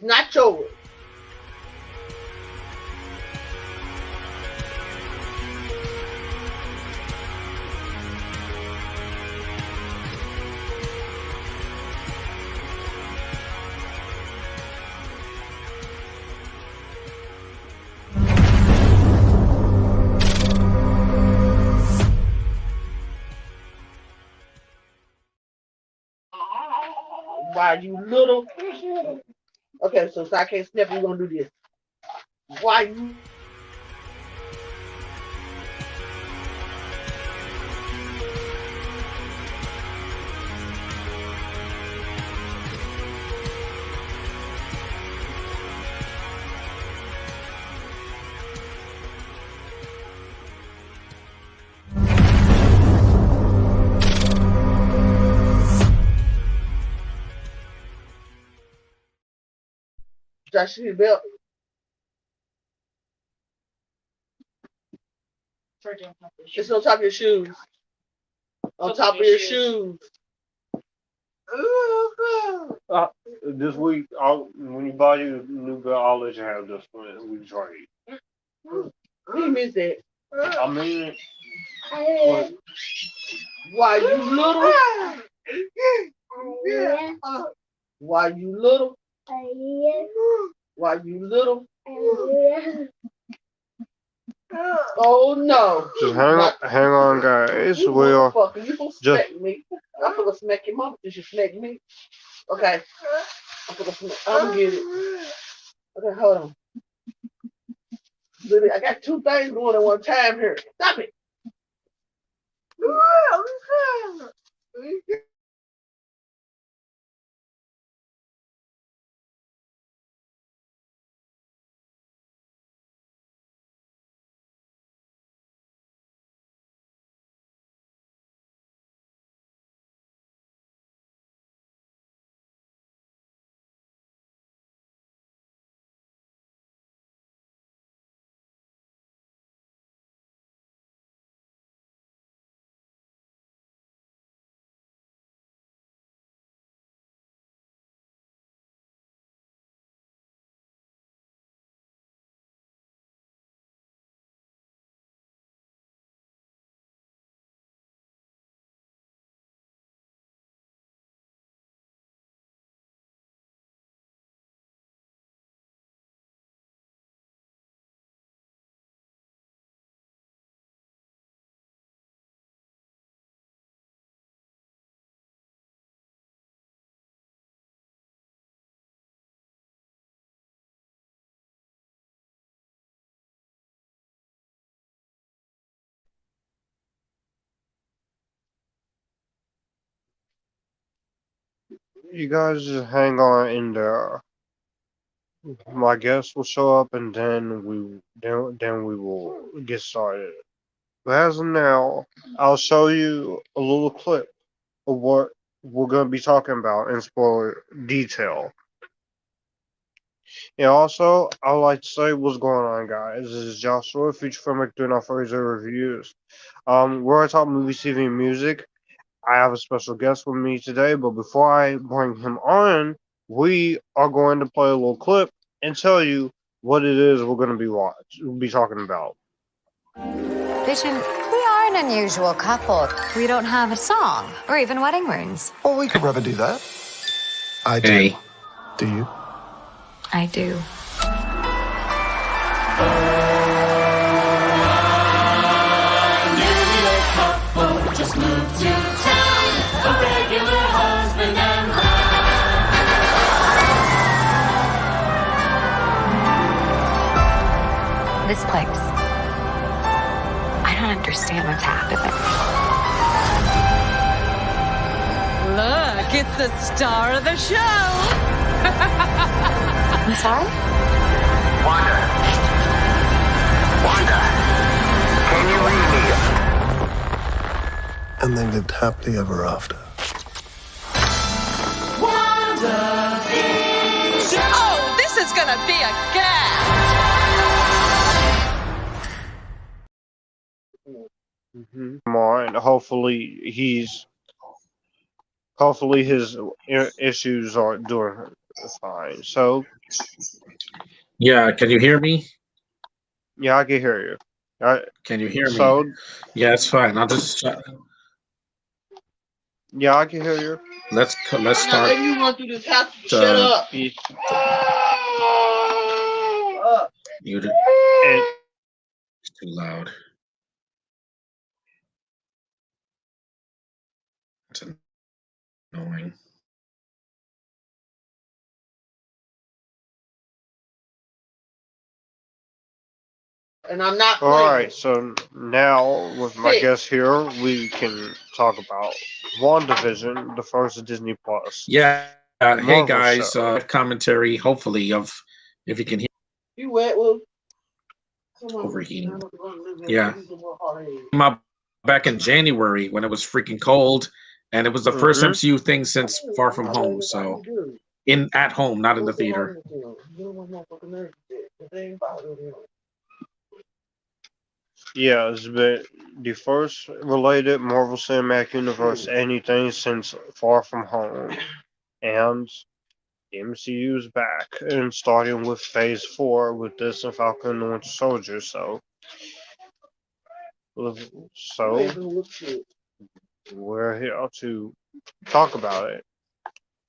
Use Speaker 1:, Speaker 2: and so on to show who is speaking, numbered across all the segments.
Speaker 1: Not yours. Why you little? Okay, so I can't snap. We're gonna do this. Why you? Josh, your belt. It's on top of your shoes. On top of your shoes.
Speaker 2: This week, when you buy your new belt, I'll let you have this one. We trade.
Speaker 1: He missed it.
Speaker 2: I mean,
Speaker 1: why you little? Why you little? Why you little? Oh no!
Speaker 2: Just hang on, guys.
Speaker 1: We'll you gonna smack me? I'm gonna smack your mama. Did you smack me? Okay. I'm gonna get it. Okay, hold on. Lily, I got two things going at one time here. Stop it.
Speaker 2: you guys just hang on in there. My guest will show up, and then we will get started. But as of now, I'll show you a little clip of what we're going to be talking about in spoiler detail. And also, I'd like to say what's going on, guys. This is Joshua, feature filmmaker doing our Fraser reviews. We're going to talk movies, TV, and music. I have a special guest with me today, but before I bring him on, we are going to play a little clip and tell you what it is we're going to be talking about.
Speaker 3: Vision, we are an unusual couple. We don't have a song or even wedding rings.
Speaker 4: Well, we could never do that. I do.
Speaker 5: Hey.
Speaker 4: Do you?
Speaker 3: I do.
Speaker 6: Just moved to town, a regular husband and wife.
Speaker 3: This place. I don't understand what's happening.
Speaker 7: Look, it's the star of the show.
Speaker 3: I'm sorry?
Speaker 8: Wanda, can you read me?
Speaker 4: And they lived happily ever after.
Speaker 7: WandaVision. Oh, this is gonna be a gas.
Speaker 2: Come on, hopefully his issues are doing fine. So,
Speaker 5: Yeah, can you hear me?
Speaker 2: yeah, I can hear you.
Speaker 5: Can you hear me?
Speaker 2: So,
Speaker 5: Yeah, it's fine. I'll just
Speaker 2: yeah, I can hear you.
Speaker 5: let's
Speaker 1: Now,
Speaker 5: start.
Speaker 1: if you want to do this house, shut up.
Speaker 5: You
Speaker 2: And
Speaker 5: it's too loud. It's annoying.
Speaker 1: And I'm not
Speaker 2: all
Speaker 1: playing.
Speaker 2: right, so now with my
Speaker 1: Six.
Speaker 2: guest here, we can talk about WandaVision, the first Disney Plus
Speaker 5: Yeah. Hey
Speaker 2: Marvel
Speaker 5: guys,
Speaker 2: show.
Speaker 5: commentary. Hopefully, of if you can hear
Speaker 1: You wet, Will? Come on.
Speaker 5: overheating. Yeah. Came out back in January when it was freaking cold, and it was the first
Speaker 2: Mm-hmm.
Speaker 5: MCU thing since Far From Home. So at home, not in the theater.
Speaker 2: Yeah, it's been the first related Marvel Cinematic Universe anything since Far From Home. And the MCU's back, and starting with Phase 4 with this and Falcon and the Winter Soldier. So we're here to talk about it.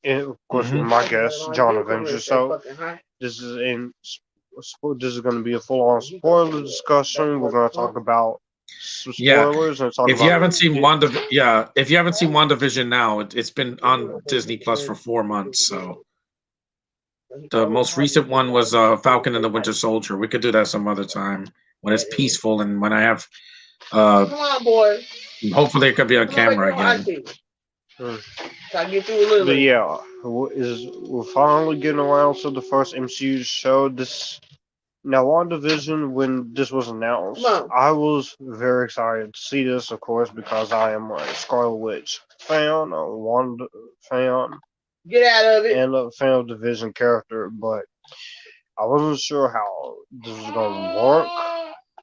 Speaker 2: And of course, with my guest, John Avenger. So this is going to be a full-on spoiler discussion. We're going to talk about some
Speaker 5: Yeah.
Speaker 2: spoilers and talk
Speaker 5: If
Speaker 2: about.
Speaker 5: you haven't seen if you haven't seen WandaVision now, it's been on Disney Plus for 4 months. So the most recent one was Falcon and the Winter Soldier. We could do that some other time when it's peaceful and when I have
Speaker 1: Come on, boy.
Speaker 5: hopefully it could be on camera again.
Speaker 2: But yeah, we're finally getting around to the first MCU show. Now, WandaVision, when this was announced, I was very excited to see this, of course, because I am a Scarlet Witch fan, a Wanda fan.
Speaker 1: Get out of it.
Speaker 2: And a fan of the Vision character, but I wasn't sure how this was going to work.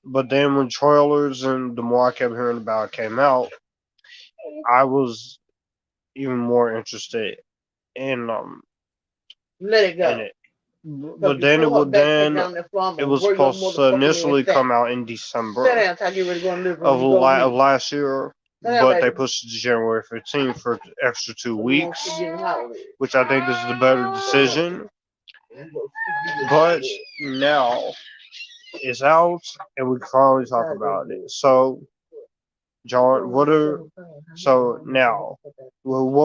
Speaker 2: But then when trailers and the more I kept hearing about it came out, I was even more interested in
Speaker 1: Let it go.
Speaker 2: in it. But then it was supposed to initially come out in December of last year, but they pushed it to January 15th for the extra 2 weeks, which I think is the better decision. But now it's out, and we can finally talk about it. So, John, what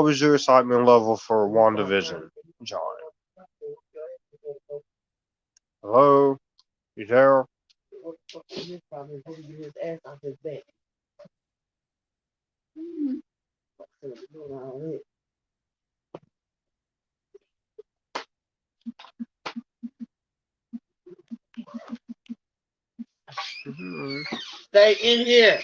Speaker 2: was your excitement level for WandaVision, John? Hello? You there?
Speaker 1: Stay in here.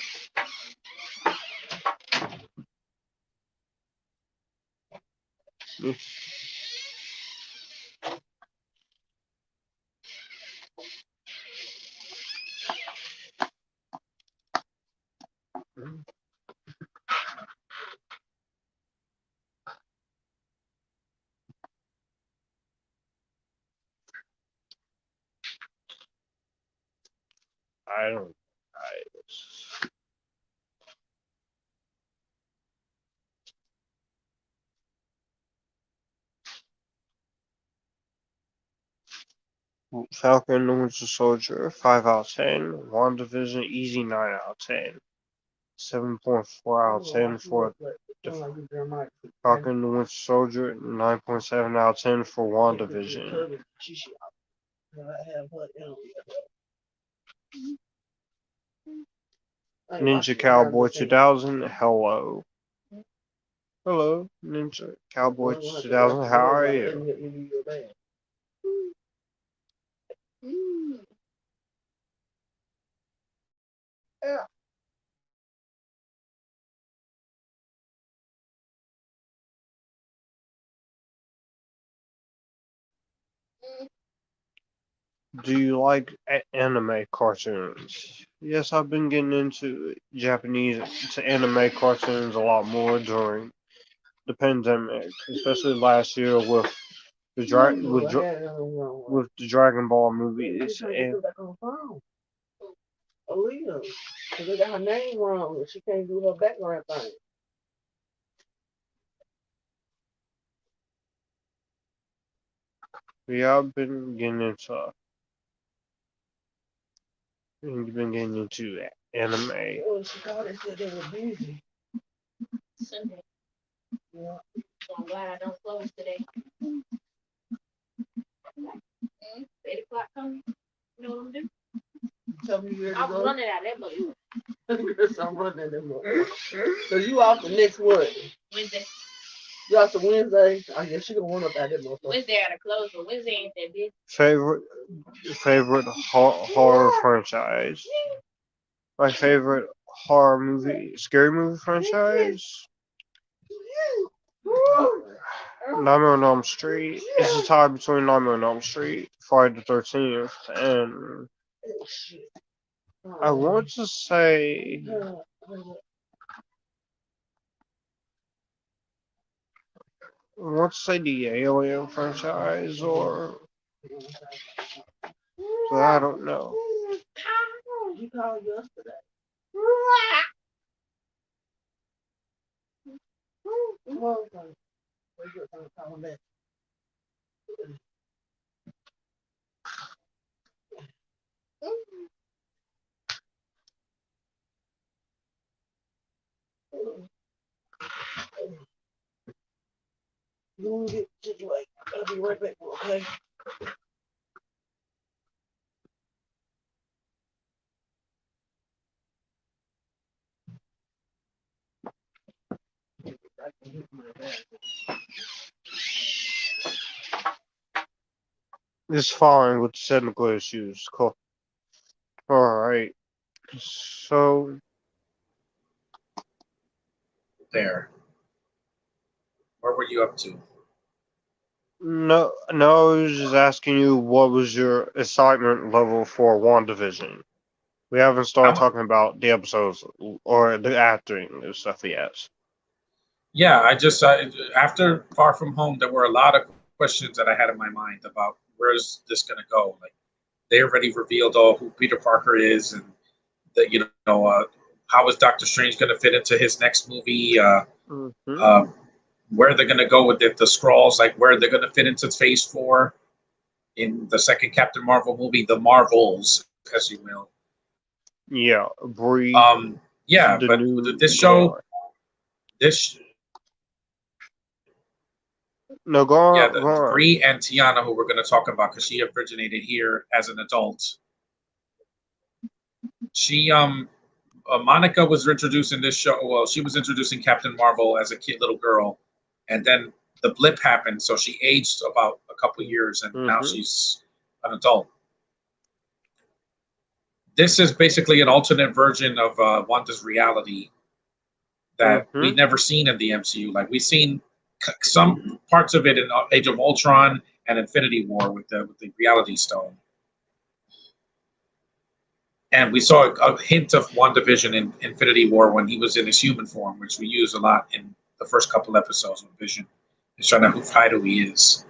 Speaker 2: I don't. Falcon and the Winter Soldier, 5 out of 10. WandaVision, easy 9 out of 10. 7.4 out of 10 for Falcon and the Winter Soldier, 9.7 out of 10 for WandaVision. Ninja Cowboy 2000, hello. Hello, Ninja Cowboy 2000, how are you? Do you like anime cartoons? Yes, I've been getting into Japanese anime cartoons a lot more during the pandemic, especially last year with the
Speaker 1: Aaliyah.
Speaker 2: with the Dragon Ball movies, and
Speaker 1: Because they got her name wrong and she can't do her background thing.
Speaker 2: yeah, I've been getting into anime.
Speaker 1: Well, she called and said they were busy.
Speaker 9: Sunday.
Speaker 1: Yeah.
Speaker 9: So I'm glad I don't close today. 8 o'clock coming. You know what I'm doing?
Speaker 1: Tell me you're
Speaker 9: I'm running out of that book.
Speaker 1: I'm running them up. So you off the next what?
Speaker 9: Wednesday.
Speaker 1: You off the Wednesday? I guess she gonna run up out that motherfucker.
Speaker 9: Wednesday out of close, but Wednesday ain't that big.
Speaker 2: Favorite horror franchise. My favorite horror movie, scary movie franchise. Nightmare on Elm Street. It's a tie between Nightmare on Elm Street, Friday the 13th, and I want to say the Alien franchise, or but I don't know.
Speaker 1: You called yesterday. Come on, son. Where's your son calling back? You want to get situated? I'll be right back, okay?
Speaker 2: It's fine with technical issues. Cool. Alright. So
Speaker 5: There. Where were you up to?
Speaker 2: no, I was just asking you what was your excitement level for WandaVision. We haven't started talking about the episodes or the acting and stuff yet.
Speaker 5: Yeah, after Far From Home, there were a lot of questions that I had in my mind about where's this going to go. Like, they already revealed who Peter Parker is, and that how is Doctor Strange going to fit into his next movie? Where they're going to go with the Skrulls, like where they're going to fit into Phase 4 in the second Captain Marvel movie, the Marvels, as you will.
Speaker 2: Yeah, Brie.
Speaker 5: Yeah, but this show,
Speaker 2: No, go on.
Speaker 5: Yeah,
Speaker 2: go on.
Speaker 5: Brie and Teyonah, who we're going to talk about, because she originated here as an adult. She, Monica was introduced in this show. Well, she was introducing Captain Marvel as a little girl, and then the blip happened, so she aged about a couple years, and now she's an adult. This is basically an alternate version of Wanda's reality that we've never seen in the MCU. Like, we've seen some parts of it in Age of Ultron and Infinity War with the Reality Stone. And we saw a hint of WandaVision in Infinity War when he was in his human form, which we use a lot in the first couple episodes with Vision. He's trying to hide who he is.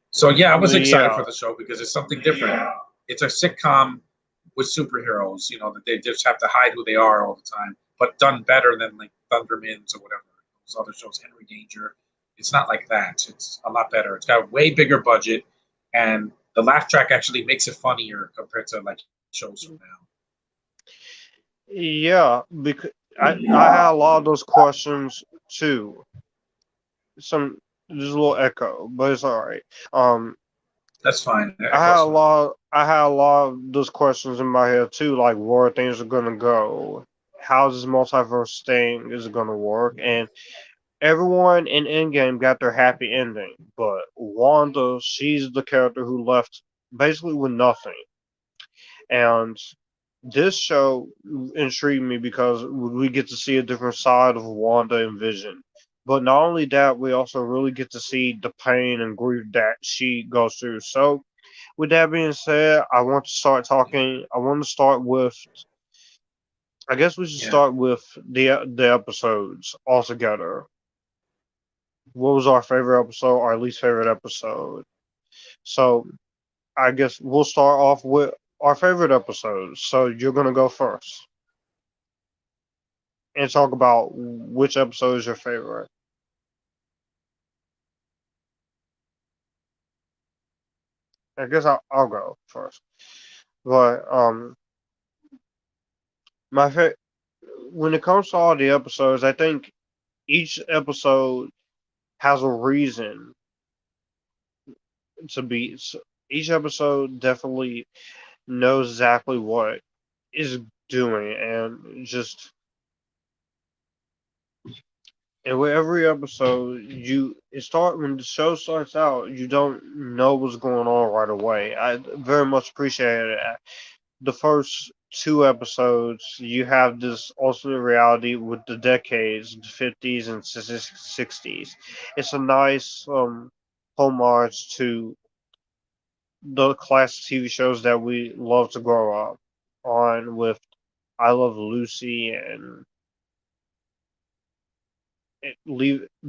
Speaker 5: So, yeah, I was excited for the show because it's something different. It's a sitcom with superheroes, that they just have to hide who they are all the time, but done better than like Thundermans or whatever, those other shows, Henry Danger. It's not like that. It's a lot better. It's got a way bigger budget, and the laugh track actually makes it funnier compared to like shows from now.
Speaker 2: Yeah, because I had a lot of those questions too. There's a little echo, but it's all right.
Speaker 5: That's fine.
Speaker 2: I had a lot of those questions in my head too, like where things are gonna go, how this multiverse thing is gonna work, and everyone in Endgame got their happy ending, but Wanda, she's the character who left basically with nothing. And this show intrigued me because we get to see a different side of Wanda and Vision. But not only that, we also really get to see the pain and grief that she goes through. So, with that being said, I want to start with. I guess we should start with the episodes altogether. what was our favorite episode, our least favorite episode. So I guess we'll start off with our favorite episodes. So you're gonna go first and talk about which episode is your favorite. I guess I'll go first. But my when it comes to all the episodes, I think each episode has a reason to be. Each episode definitely knows exactly what is doing, and just and with every episode, when the show starts out, you don't know what's going on right away. I very much appreciate it. The first two episodes, you have this alternate reality with the decades, the 50s and 60s. It's a nice homage to the classic TV shows that we love to grow up on, with I Love Lucy and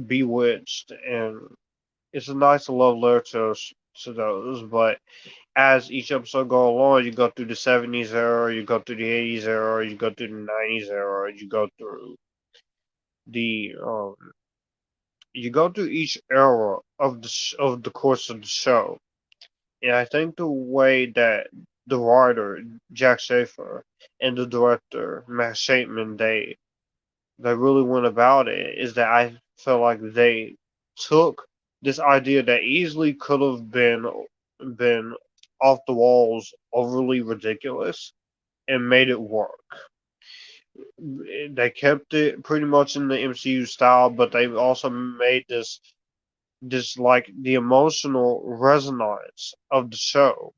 Speaker 2: Bewitched, and it's a nice love letter to those. But as each episode go along, you go through the 70s era, you go through the 80s era, you go through the 90s era, the um, you go through each era of of the course of the show. And I think the way that the writer Jac Schaeffer and the director Matt Shakman they really went about it is that I feel like they took this idea that easily could have been off the walls, overly ridiculous, and made it work. They kept it pretty much in the MCU style, but they also made this like the emotional resonance of the show.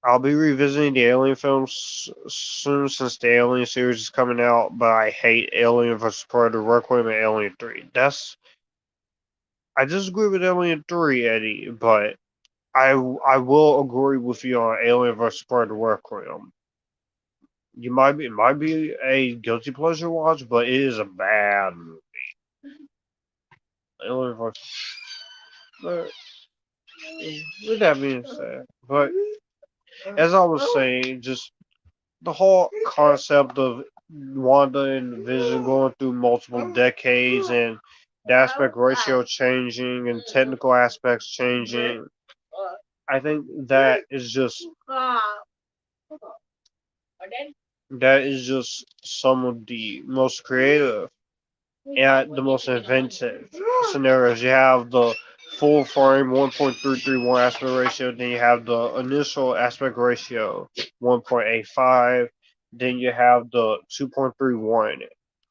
Speaker 2: I'll be revisiting the Alien films soon since the Alien series is coming out, but I hate Alien vs. Predator Requiem and Alien 3. I disagree with Alien 3, Eddie, but I will agree with you on Alien vs. Predator Requiem. It might be a guilty pleasure watch, but it is a bad movie. Alien vs. But with that being said, but as I was saying, just the whole concept of Wanda and Vision going through multiple decades and the aspect ratio changing and technical aspects changing, I think that is just some of the most creative and the most inventive scenarios. You have the full frame 1.331 aspect ratio, then you have the initial aspect ratio 1.85, then you have the 2.31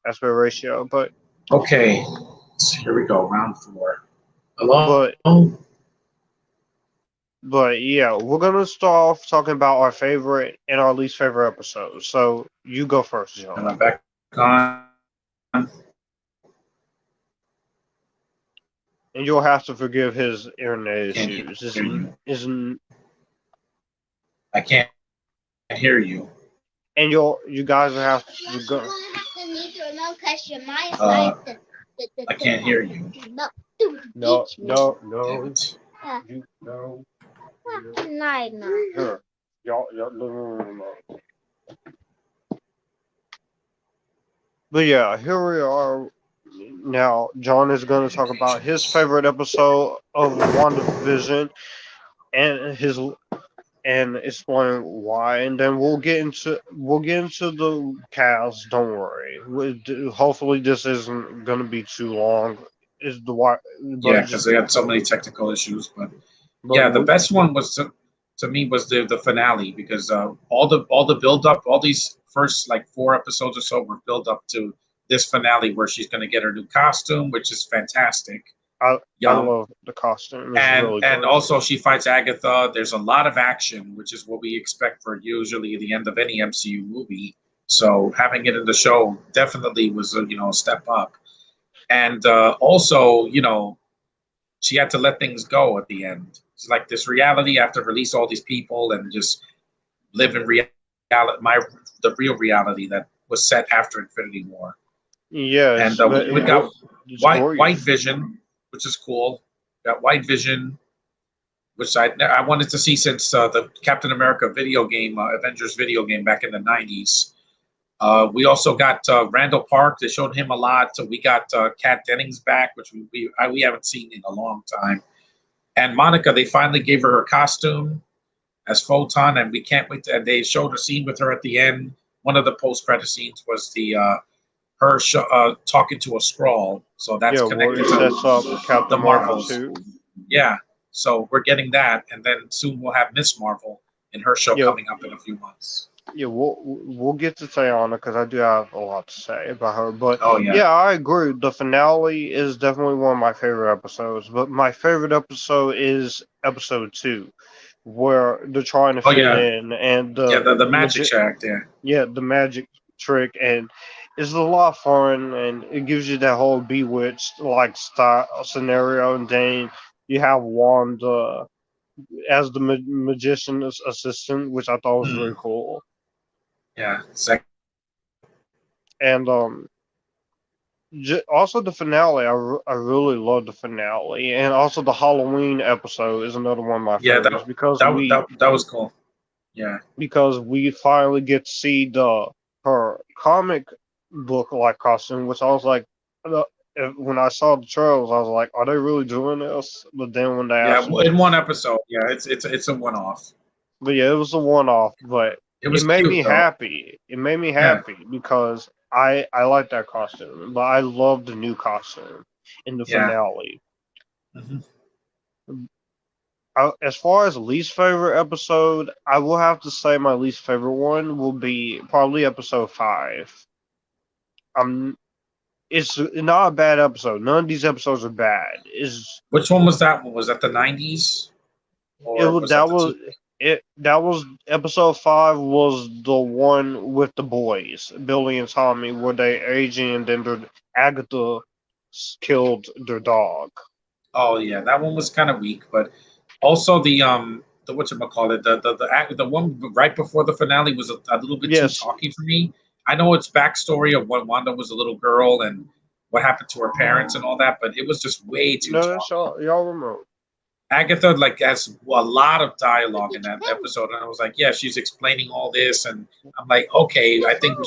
Speaker 2: aspect ratio. But
Speaker 5: Okay, so here we go, round 4. Hello?
Speaker 2: but yeah, we're gonna start off talking about our favorite and our least favorite episodes. So you go first, John.
Speaker 5: Am I back on?
Speaker 2: And you'll have to forgive his internet
Speaker 5: Can't
Speaker 2: issues.
Speaker 5: hear you.
Speaker 2: Isn't
Speaker 5: I can't hear you.
Speaker 2: and you guys will have to go.
Speaker 5: I can't hear you.
Speaker 2: No.
Speaker 5: Damn it.
Speaker 2: You no.
Speaker 9: No.
Speaker 2: Here. No. But yeah, here we are. Now, John is going to talk about his favorite episode of WandaVision and explain why, and then we'll get into the cast. Don't worry. Hopefully, this isn't going to be too long. Is the why?
Speaker 5: Yeah, because they had so many technical issues, but yeah, the best one was to me was the finale, because all the build up, all these first like 4 episodes or so were build up to this finale where she's going to get her new costume, which is fantastic.
Speaker 2: I love the costume. It's
Speaker 5: and
Speaker 2: really
Speaker 5: and
Speaker 2: good.
Speaker 5: also she fights Agatha. There's a lot of action, which is what we expect for usually the end of any MCU movie. So having it in the show definitely was a step up. And also, she had to let things go at the end. It's like this reality after release all these people and just live in reality, the real reality that was set after Infinity War.
Speaker 2: Yes,
Speaker 5: And
Speaker 2: but
Speaker 5: we got
Speaker 2: it's
Speaker 5: White
Speaker 2: great.
Speaker 5: Vision, which is cool. Got White Vision, which I wanted to see since the Captain America video game, Avengers video game back in the 90s. We also got Randall Park. They showed him a lot. So we got Kat Dennings back, which we haven't seen in a long time. And Monica, they finally gave her costume as Photon, and we can't wait. And they showed a scene with her at the end. One of the post-credit scenes was her talking to a Skrull. So that's
Speaker 2: Yeah, where
Speaker 5: connected
Speaker 2: it sets up
Speaker 5: to the
Speaker 2: Captain Marvel
Speaker 5: Marvels.
Speaker 2: too.
Speaker 5: Yeah. So we're getting that, and then soon we'll have Miss Marvel in her show
Speaker 2: Yeah.
Speaker 5: coming up in a few months.
Speaker 2: Yeah, we'll get to Teyonah because I do have a lot to say about her. But
Speaker 5: Oh yeah.
Speaker 2: yeah, I agree. The finale is definitely one of my favorite episodes. But my favorite episode is episode 2, where they're trying to fit in, and
Speaker 5: the magic shack there.
Speaker 2: Yeah, the magic trick, and it's a lot of fun, and it gives you that whole Bewitched like style scenario, and then you have Wanda as the magician assistant, which I thought was really cool.
Speaker 5: Yeah.
Speaker 2: And also the finale, I really love the finale, and also the Halloween episode is another one of my favorites because
Speaker 5: that was cool. Yeah,
Speaker 2: because we finally get to see her comic book like costume, which I was like, when I saw the trailers, I was like, are they really doing this? But then when they
Speaker 5: in one episode, it's a one-off.
Speaker 2: But yeah, it was a one-off, but it made me happy. It made me happy because I like that costume, but I love the new costume in the finale. As far as least favorite episode, I will have to say my least favorite one will be probably episode 5. It's not a bad episode. None of these episodes are bad.
Speaker 5: Which one was that one? Was that the 90s?
Speaker 2: That was episode 5 was the one with the boys, Billy and Tommy, where they aging and then Agatha killed their dog.
Speaker 5: Oh yeah, that one was kind of weak, but also the whatchamacallit, the one right before the finale was a little bit too talky for me. I know it's backstory of when Wanda was a little girl and what happened to her parents and all that, but it was just way too talky.
Speaker 2: That's y'all remember.
Speaker 5: Agatha has a lot of dialogue in that episode, and I was like, yeah, she's explaining all this, and I'm like, okay, I think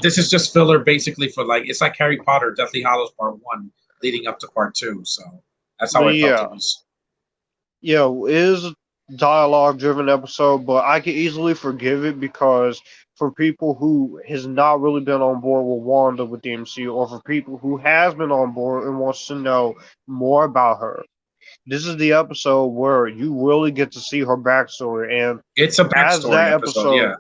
Speaker 5: this is just filler basically for it's like Harry Potter, Deathly Hallows Part 1 leading up to Part 2, so that's how I felt it was.
Speaker 2: Yeah, it is a dialogue-driven episode, but I can easily forgive it because for people who has not really been on board with Wanda with the MCU, or for people who has been on board and wants to know more about her, this is the episode where you really get to see her backstory, and
Speaker 5: it's a backstory episode.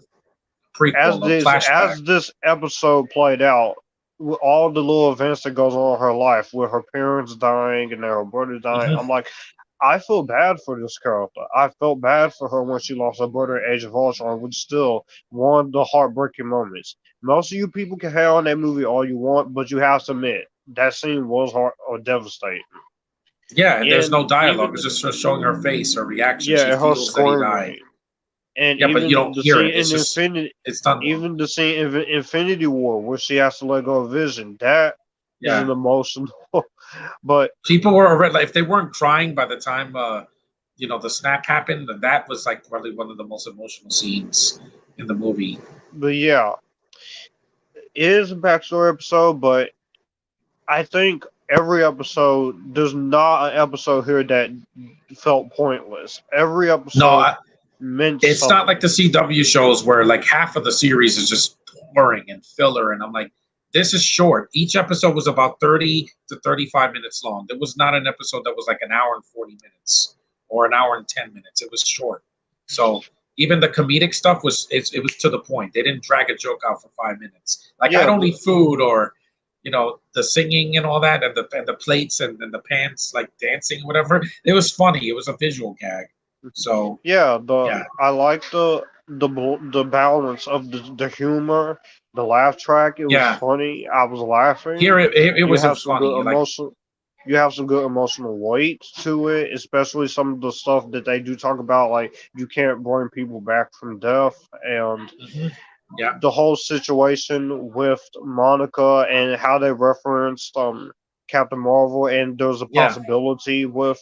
Speaker 5: Prequel,
Speaker 2: as this episode played out, with all the little events that goes on in her life, with her parents dying and her brother dying, I'm like, I feel bad for this character. I felt bad for her when she lost her brother at Age of Ultron, which still one of the heartbreaking moments. Most of you people can hate on that movie all you want, but you have to admit that scene was hard or devastating.
Speaker 5: Yeah, and there's no dialogue. It's just her showing her face, her reaction.
Speaker 2: Yeah,
Speaker 5: she
Speaker 2: her screaming. And
Speaker 5: but you don't hear it. It's just it's done.
Speaker 2: Even the scene in Infinity War where she has to let go of Vision, that is an emotional. But
Speaker 5: people were already if they weren't crying by the time the snap happened, that was probably one of the most emotional scenes in the movie.
Speaker 2: But yeah, it is a backstory episode, but I think every episode, there's not an episode here that felt pointless. Every episode meant
Speaker 5: it's
Speaker 2: something.
Speaker 5: not like the CW shows where half of the series is just boring and filler, and I'm like, this is short. Each episode was about 30 to 35 minutes long. There was not an episode that was an hour and 40 minutes or an hour and 10 minutes. It was short. So even the comedic stuff was to the point. They didn't drag a joke out for 5 minutes. I don't need food or the singing and all that, and the plates and the pants dancing, whatever. It was funny. It was a visual gag. So I like the balance of the humor, the laugh track. It was funny. I was laughing. Here it was funny.
Speaker 2: You have some good emotional weight to it, especially some of the stuff that they do talk about, like you can't bring people back from death, and
Speaker 5: Yeah.
Speaker 2: the whole situation with Monica and how they referenced Captain Marvel, and there's a
Speaker 5: Yeah.
Speaker 2: possibility with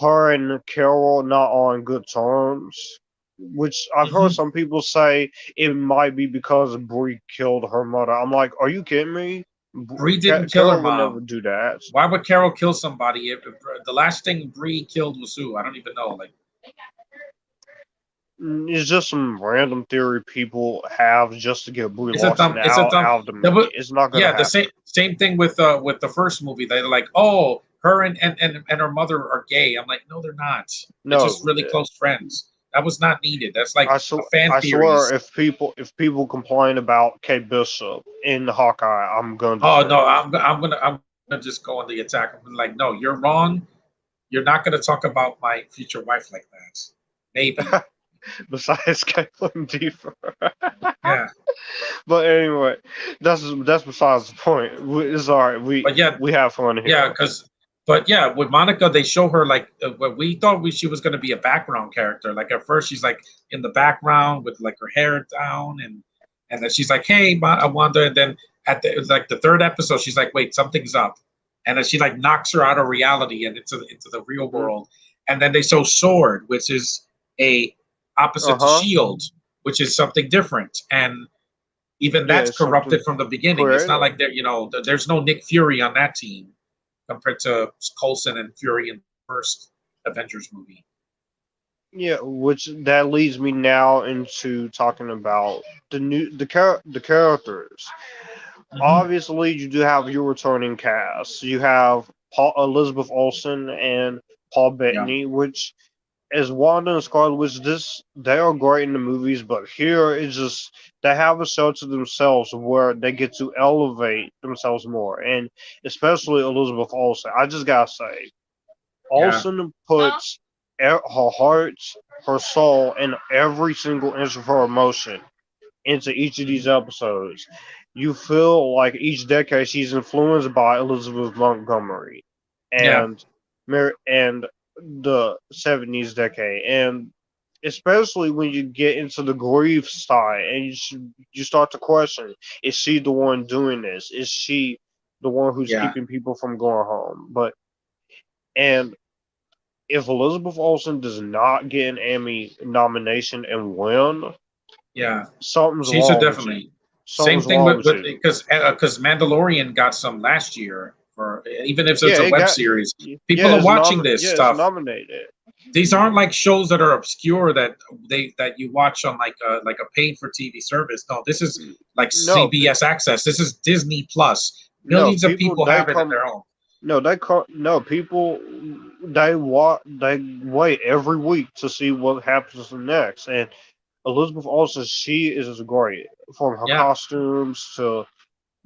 Speaker 2: her and Carol not on good terms. Which I've heard some people say it might be because Brie killed her mother. I'm like, are you kidding me?
Speaker 5: Brie didn't kill
Speaker 2: Carol
Speaker 5: her
Speaker 2: would
Speaker 5: mom.
Speaker 2: never do that.
Speaker 5: Why would Carol kill somebody? If the last thing Brie killed was who? I don't even know. Like,
Speaker 2: It's just some random theory people have just to get Brie
Speaker 5: it's a
Speaker 2: Larson
Speaker 5: dumb. It's a dumb.
Speaker 2: out of the movie. It's not gonna
Speaker 5: Yeah,
Speaker 2: happen.
Speaker 5: the same thing with the first movie. They're like, oh, her and her mother are gay. I'm like, no, they're not. They're just really close friends. That was not needed. That's like a fan
Speaker 2: I
Speaker 5: theories.
Speaker 2: swear, if people complain about Kate Bishop in Hawkeye, I'm going to.
Speaker 5: Oh no, I'm gonna just go on the attack. I'm like, no, you're wrong. You're not gonna talk about my future wife like that. Maybe.
Speaker 2: Besides Caitlin Deaver.
Speaker 5: Yeah.
Speaker 2: But anyway, that's besides the point. It's all right. We have fun here.
Speaker 5: Yeah, but with Monica, they show her like what we thought she was going to be a background character. Like at first, she's like in the background with like her hair down, and then she's like, "Hey, Wanda," and then at the third episode, she's like, "Wait, something's up," and then she like knocks her out of reality and into the real world. And then they show Sword, which is a opposite to Shield, which is something different, and even that's corrupted from the beginning. It's not like there's no Nick Fury on that team compared to Coulson and Fury in the first Avengers movie.
Speaker 2: Yeah, which that leads me now into talking about the characters. Obviously, you do have your returning cast. You have Elizabeth Olsen and Paul Bettany, which as Wanda and Scarlet Witch, they are great in the movies, but here it's just they have a show to themselves where they get to elevate themselves more, and especially Elizabeth Olsen. I just gotta say, Olsen puts her heart, her soul, and every single inch of her emotion into each of these episodes. You feel like each decade she's influenced by Elizabeth Montgomery and the 70s decade, and especially when you get into the grief side and you start to question, is she the one doing this? Is she the one who's keeping people from going home? And if Elizabeth Olsen does not get an Emmy nomination and win, something's
Speaker 5: she
Speaker 2: wrong.
Speaker 5: Should definitely. Same thing with because Mandalorian got some last year. For even if it's a web series, people are watching this stuff.
Speaker 2: Nominated.
Speaker 5: These aren't like shows that are obscure that you watch on like a paid for TV service. No, this is like CBS Access. This is Disney Plus. Millions of people have it on their own.
Speaker 2: People they wait every week to see what happens next. And Elizabeth Olsen, she is great, from her costumes to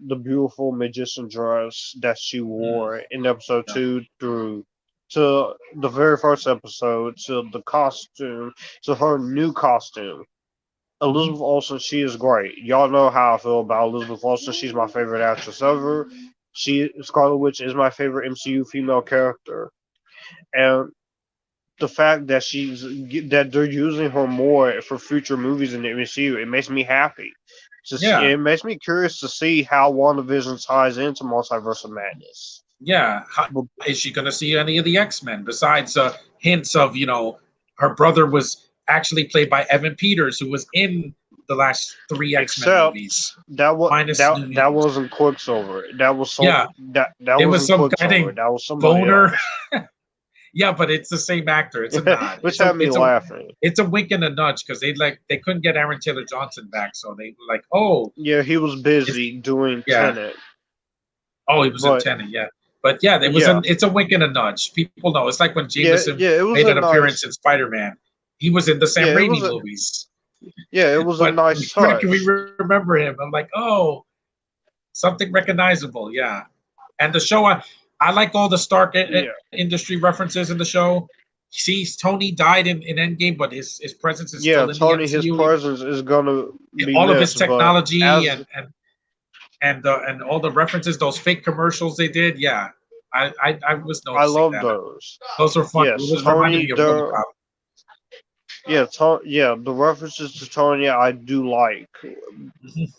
Speaker 2: the beautiful magician dress that she wore in episode 2 through to the very first episode, to the costume, to her new costume. Elizabeth Olsen, she is great. Y'all know how I feel about Elizabeth Olsen. She's my favorite actress ever. Scarlet Witch is my favorite MCU female character. And the fact that they're using her more for future movies in the MCU, it makes me happy. It makes me curious to see how WandaVision ties into Multiverse of Madness.
Speaker 5: Yeah, is she going to see any of the X-Men besides hints of her brother was actually played by Evan Peters, who was in the last 3 X-Men movies.
Speaker 2: That wasn't Quicksilver. That was it was some guy named
Speaker 5: Boner. Yeah, but it's the same actor. It's a nod.
Speaker 2: Which had me laughing.
Speaker 5: It's a wink and a nudge because they couldn't get Aaron Taylor Johnson back, so they were like, oh,
Speaker 2: yeah, he was busy doing Tenet.
Speaker 5: Oh, he was in Tenet, but it's a wink and a nudge. People know. It's like when Jameson made an appearance in Spider-Man. He was in the Sam Raimi movies.
Speaker 2: Yeah, it was a nice touch.
Speaker 5: Can we remember him? I'm like, oh, something recognizable. Yeah, and the show. I like all the Stark industry references in the show. See, Tony died in Endgame, but his presence is still in
Speaker 2: Tony,
Speaker 5: the MCU.
Speaker 2: his presence is gonna be
Speaker 5: all of his technology and all the references, those fake commercials they did. Yeah, I was noticing.
Speaker 2: I love those.
Speaker 5: Those were fun.
Speaker 2: Yes,
Speaker 5: Those reminded me of
Speaker 2: The references to Tonya I do like.
Speaker 5: Mhm.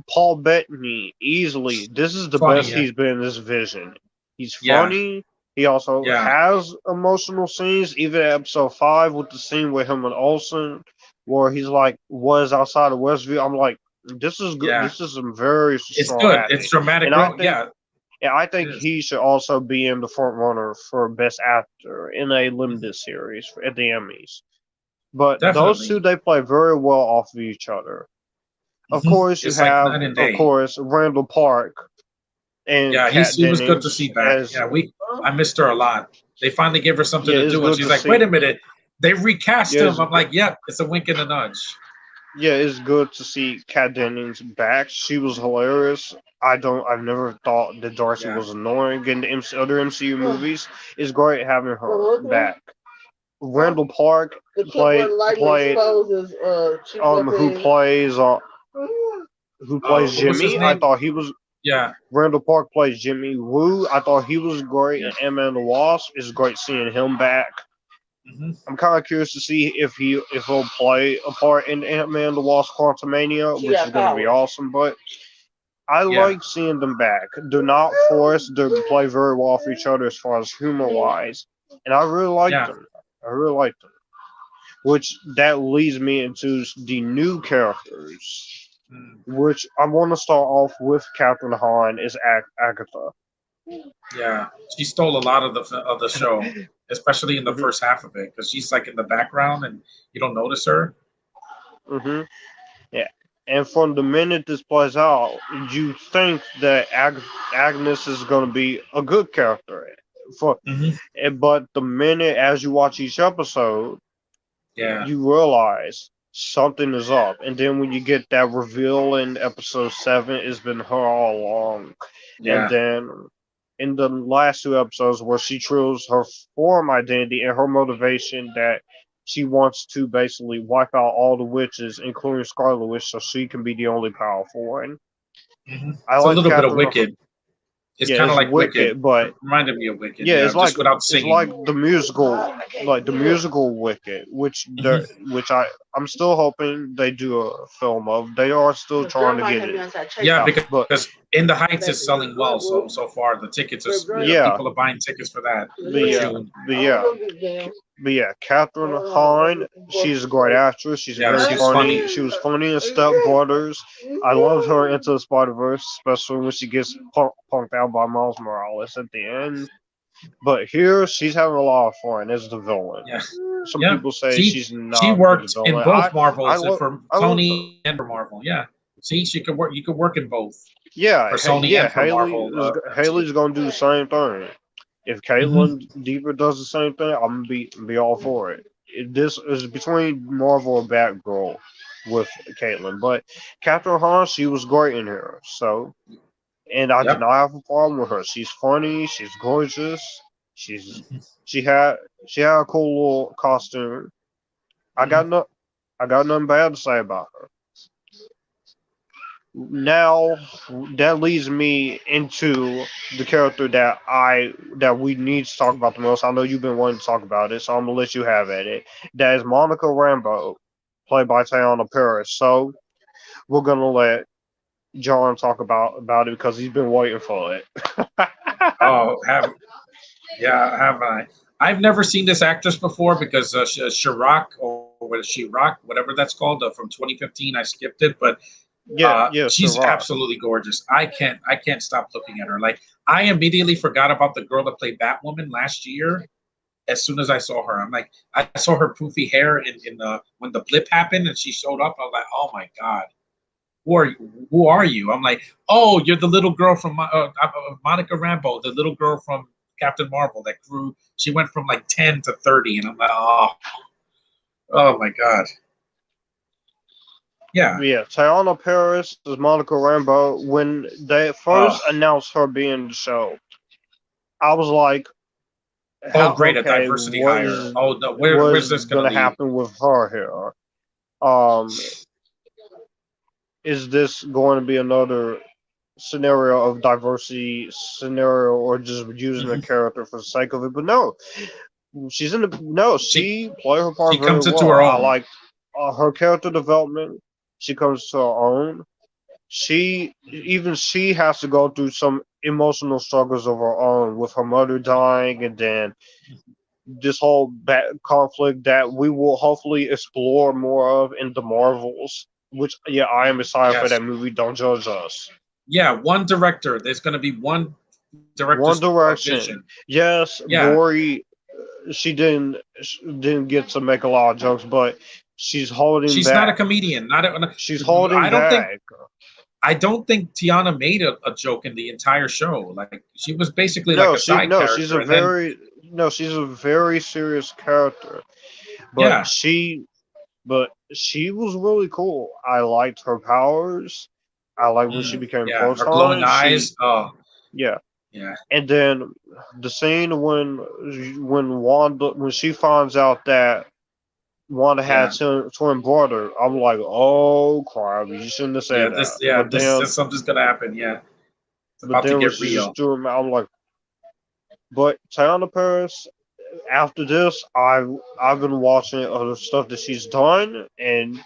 Speaker 2: Paul Bettany, easily. This is the
Speaker 5: Funny,
Speaker 2: best
Speaker 5: yeah.
Speaker 2: he's been in this Vision. He's
Speaker 5: Yeah.
Speaker 2: funny. He also
Speaker 5: Yeah.
Speaker 2: has emotional scenes, even at episode 5 with the scene with him and Olsen, where he's like, was outside of Westview. I'm like, this is good.
Speaker 5: Yeah.
Speaker 2: This is some very
Speaker 5: It's
Speaker 2: strong
Speaker 5: good.
Speaker 2: acting.
Speaker 5: It's dramatic.
Speaker 2: And I think,
Speaker 5: Yeah.
Speaker 2: I
Speaker 5: It
Speaker 2: think
Speaker 5: is.
Speaker 2: he should also be in the front runner for Best Actor in a limited series at the Emmys. But those two,
Speaker 5: Definitely.
Speaker 2: they play very well off of each other. Of
Speaker 5: Mhm.
Speaker 2: course, you
Speaker 5: It's like
Speaker 2: have,
Speaker 5: night and
Speaker 2: of
Speaker 5: day.
Speaker 2: course, Randall Park and
Speaker 5: Yeah,
Speaker 2: Kat
Speaker 5: he was good to
Speaker 2: Dennings
Speaker 5: see back.
Speaker 2: as
Speaker 5: Yeah, I missed her a lot. They finally gave her something to
Speaker 2: it's
Speaker 5: do, and
Speaker 2: good
Speaker 5: she's
Speaker 2: to
Speaker 5: like, "Wait
Speaker 2: see.
Speaker 5: a minute, they recast
Speaker 2: Yeah,
Speaker 5: him." I'm like, "Yep, it's a wink and a nudge."
Speaker 2: it's good to see Kat Dennings back. She was hilarious. I've never thought that Darcy
Speaker 5: Yeah.
Speaker 2: was annoying in the other MCU movies. It's great having her back. Randall Park
Speaker 1: The clip where Lightning exposes
Speaker 2: who plays
Speaker 5: What was his
Speaker 2: Jimmy. I
Speaker 5: name?
Speaker 2: thought he was
Speaker 5: Yeah.
Speaker 2: Randall Park plays Jimmy Woo. I thought he was great,
Speaker 5: Yeah.
Speaker 2: and Ant-Man the Wasp. It's great seeing him back.
Speaker 5: hmm
Speaker 2: I'm kind of curious to see if he'll play a part in Ant-Man the Wasp: Quantumania, which is going to be awesome. But I
Speaker 5: Yeah.
Speaker 2: like seeing them back. They're not forced to play very well for each other as far as humor wise, and I really like
Speaker 5: Yeah.
Speaker 2: them. I really like them. Which that leads me into the new characters,
Speaker 5: Mm.
Speaker 2: which I want to start off with. Kathryn Hahn is Agatha.
Speaker 5: Yeah. She stole a lot of the show, especially in the
Speaker 2: Mhm.
Speaker 5: first half of it, because she's like in the background and you don't notice her.
Speaker 2: Mhm. Yeah. And from the minute this plays out, you think that Agnes is going to be a good character.
Speaker 5: hmm
Speaker 2: But the minute as you watch each episode,
Speaker 5: Yeah.
Speaker 2: you realize something is up. And then when you get that reveal in episode 7, it's been her all along. And
Speaker 5: Yeah.
Speaker 2: then in the last 2 episodes where she trues her form identity and her motivation that she wants to basically wipe out all the witches, including Scarlet Witch, so she can be the only powerful one. I
Speaker 5: It's a
Speaker 2: like
Speaker 5: little bit of
Speaker 2: Catherine.
Speaker 5: Wicked. It's
Speaker 2: Yeah,
Speaker 5: kind of
Speaker 2: it's
Speaker 5: like Wicked.
Speaker 2: Wicked, but
Speaker 5: It reminded me of Wicked.
Speaker 2: yeah,
Speaker 5: Yeah, just without
Speaker 2: it's
Speaker 5: singing.
Speaker 2: like the musical Wicked, which I'm still hoping they do a film of. They are still trying to get it.
Speaker 5: Yeah,
Speaker 2: But
Speaker 5: because In the Heights is selling well so far. The tickets are
Speaker 2: yeah,
Speaker 5: people are buying tickets for that
Speaker 2: but
Speaker 5: in
Speaker 2: yeah,
Speaker 5: June.
Speaker 2: Kathryn Hahn, she's a great actress. She's
Speaker 5: Yeah,
Speaker 2: very
Speaker 5: she's
Speaker 2: funny.
Speaker 5: funny.
Speaker 2: She was funny in Step Brothers. I loved her Into the Spider Verse, especially when she gets punked out by Miles Morales at the end. But here, she's having a lot of fun as the villain.
Speaker 5: Yeah.
Speaker 2: Some
Speaker 5: Yeah.
Speaker 2: people say
Speaker 5: She
Speaker 2: she's not
Speaker 5: she
Speaker 2: a good
Speaker 5: worked in
Speaker 2: villain.
Speaker 5: both Marvels
Speaker 2: love
Speaker 5: for
Speaker 2: I love her.
Speaker 5: Sony and for Marvel. Yeah. See, she could work. You could work in both
Speaker 2: Yeah,
Speaker 5: for Sony and for Marvel.
Speaker 2: Haley's gonna do the same thing. If
Speaker 5: Mhm.
Speaker 2: Caitlin Deeper does the same thing, I'm gonna be all for it. This is between Marvel and Batgirl with Caitlin, but Kathryn Hahn, she was great in here. So, and I did
Speaker 5: Yep.
Speaker 2: not have a problem with her. She's funny. She's gorgeous. She's
Speaker 5: Mhm.
Speaker 2: she had a cool little costume. I got
Speaker 5: Mhm.
Speaker 2: no I got nothing bad to say about her. Now that leads me into the character that we need to talk about the most. I know you've been wanting to talk about it, so I'm gonna let you have at it. That is Monica Rambeau, played by Teyonah Parris. So we're gonna let John talk about it because he's been waiting for it.
Speaker 5: Oh, have I? I've never seen this actress before because Chirac or what is she Rock, whatever that's called from 2015. I skipped it, but she's
Speaker 2: Chirac.
Speaker 5: absolutely gorgeous. I can't stop looking at her. Like I immediately forgot about the girl that played Batwoman last year. As soon as I saw her, I'm like, I saw her poofy hair in the when the blip happened and she showed up. I was like, oh my god, who are you? I'm like, oh, you're the little girl from Monica Rambeau, the little girl from Captain Marvel that grew. She went from like 10 to 30, and I'm like, oh my god, yeah.
Speaker 2: Yeah, Teyonah Parris is Monica Rambeau. When they first announced her being in the show, I was like,
Speaker 5: great, a diversity hire. Oh no, where's this
Speaker 2: going
Speaker 5: gonna
Speaker 2: to
Speaker 5: lead?
Speaker 2: happen with her here? Is this going to be another scenario of diversity scenario, or just using a character for the sake of it? But no, She's in the no. She played her part
Speaker 5: she
Speaker 2: very
Speaker 5: comes into
Speaker 2: well.
Speaker 5: her
Speaker 2: I
Speaker 5: own.
Speaker 2: like her character development. She comes to her own. She has to go through some emotional struggles of her own with her mother dying, and then this whole conflict that we will hopefully explore more of in the Marvels. Which I am excited for
Speaker 5: Yes.
Speaker 2: that movie. Don't judge us.
Speaker 5: Yeah, one director. There's going to be one director's
Speaker 2: One Direction.
Speaker 5: vision.
Speaker 2: Yes,
Speaker 5: Yeah.
Speaker 2: Rory. She didn't get to make a lot of jokes, but she's holding
Speaker 5: She's
Speaker 2: back.
Speaker 5: not a comedian.
Speaker 2: She's holding
Speaker 5: I don't
Speaker 2: back.
Speaker 5: I don't think Teyonah made a joke in the entire show. Like she was basically like a side character.
Speaker 2: She's a very serious character. But she was really cool. I liked her powers. I liked when she became Proton.
Speaker 5: Her glowing eyes.
Speaker 2: Yeah.
Speaker 5: Yeah.
Speaker 2: And then the scene when she finds out that Wanda had twin brother, I'm like, oh crap, you shouldn't have said that.
Speaker 5: This something's gonna happen. Yeah. It's about to get real.
Speaker 2: I'm like, but Teyonah Parris, after this, I've been watching other stuff that she's done, and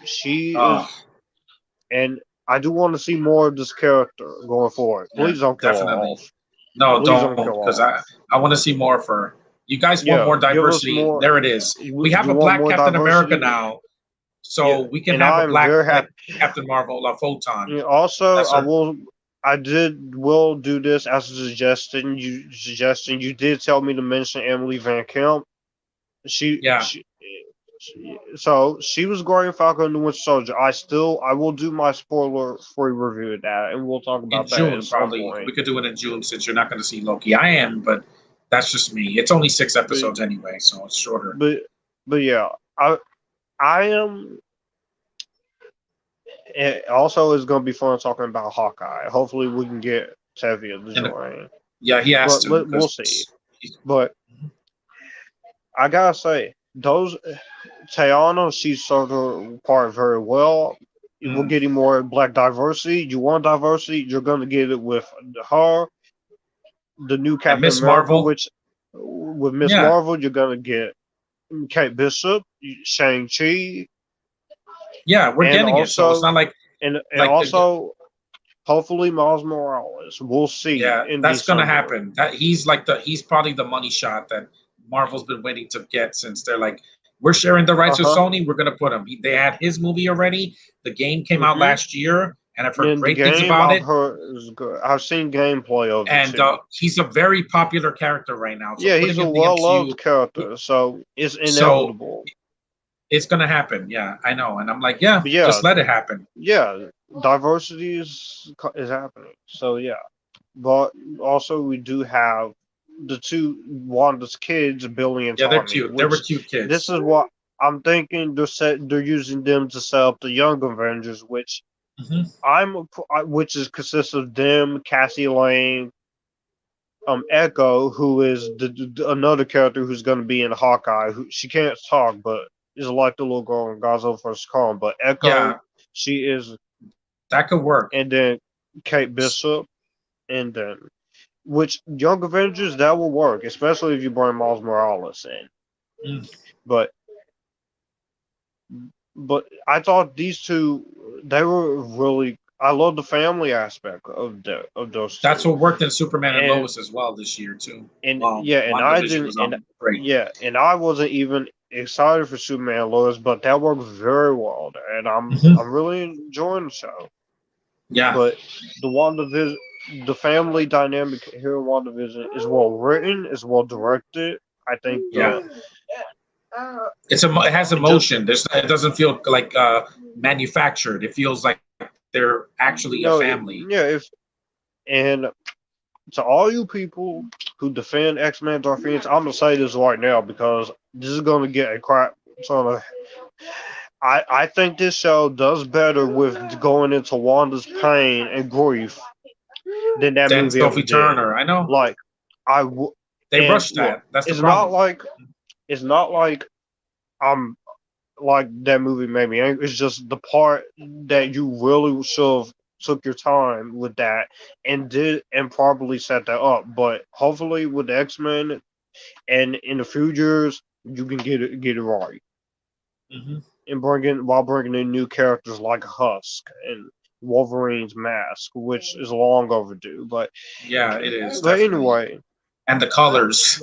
Speaker 2: and I do want to see more of this character going forward. Please don't kill her off.
Speaker 5: No, don't, because I want to see more of her. You guys want more diversity. There it is. We have a black Captain America now, so we can have a black Captain Marvel, a Photon.
Speaker 2: Yeah, also, I will do this as a suggestion. You did tell me to mention Emily Van Camp. So she was great in Falcon and the Winter Soldier. I will do my spoiler-free review of that, and we'll talk about that
Speaker 5: in June. Probably we could do it in June since you're not going to see Loki. I am, but that's just me. It's only 6 episodes anyway, so it's shorter.
Speaker 2: But yeah, I am. Also, it's going to be fun talking about Hawkeye. Hopefully, we can get Tevye to join.
Speaker 5: Yeah, he has to.
Speaker 2: We'll see. But I gotta say, Teyonah, she served her part very well. We're getting more black diversity. You want diversity, you're going to get it with her, the new Captain America,
Speaker 5: Marvel.
Speaker 2: which with Miss Marvel, you're going to get Kate Bishop, Shang-Chi.
Speaker 5: Yeah, we're getting it. So it's not like
Speaker 2: hopefully Miles Morales. We'll see.
Speaker 5: Yeah, that's going to happen. He's probably the money shot that Marvel's been waiting to get since they're like, we're sharing the rights with Sony. We're going to put him. They had his movie already. The game came out last year, and I've heard great things about it.
Speaker 2: I've seen gameplay of it.
Speaker 5: And he's a very popular character right now. So
Speaker 2: he's a well-loved character, so it's inevitable.
Speaker 5: It's going to happen. Yeah, I know. And I'm like, just let it happen.
Speaker 2: Yeah, diversity is happening. So, yeah. But also, we do have the two Wanda's kids, Billy and Tommy.
Speaker 5: Yeah, they're cute. They were cute kids.
Speaker 2: This is what I'm thinking. They're using them to set up the Young Avengers, which consists of them, Cassie Lang, Echo, who is another character who's going to be in Hawkeye. She can't talk, but is like the little girl in Godzilla vs. Kong. But Echo, she is.
Speaker 5: That could work.
Speaker 2: And then Kate Bishop, and then. Which Young Avengers, that will work, especially if you bring Miles Morales in. But I thought these two, they were really. I love the family aspect of those.
Speaker 5: That's what worked in Superman and Lois as well this year too.
Speaker 2: And I didn't. And I wasn't even excited for Superman and Lois, but that worked very well, and I'm really enjoying the show.
Speaker 5: Yeah.
Speaker 2: But the family dynamic here in WandaVision is well written, is well directed. I think.
Speaker 5: It has emotion. It doesn't feel like manufactured. It feels like they're actually a family.
Speaker 2: And to all you people who defend X-Men Dark Phoenix, I'm gonna say this right now because this is gonna get a crap ton of. I think this show does better with going into Wanda's pain and grief than that movie ever did.
Speaker 5: Turner, I know.
Speaker 2: Like
Speaker 5: they rushed that. That's the problem.
Speaker 2: It's not like I'm like that movie made me angry. It's just the part that you really should have took your time with that and probably set that up. But hopefully with the X-Men, and in the few years you can get it right, and bringing in new characters like Husk and Wolverine's mask, which is long overdue. But
Speaker 5: yeah, it is.
Speaker 2: but
Speaker 5: Definitely.
Speaker 2: anyway,
Speaker 5: And the colors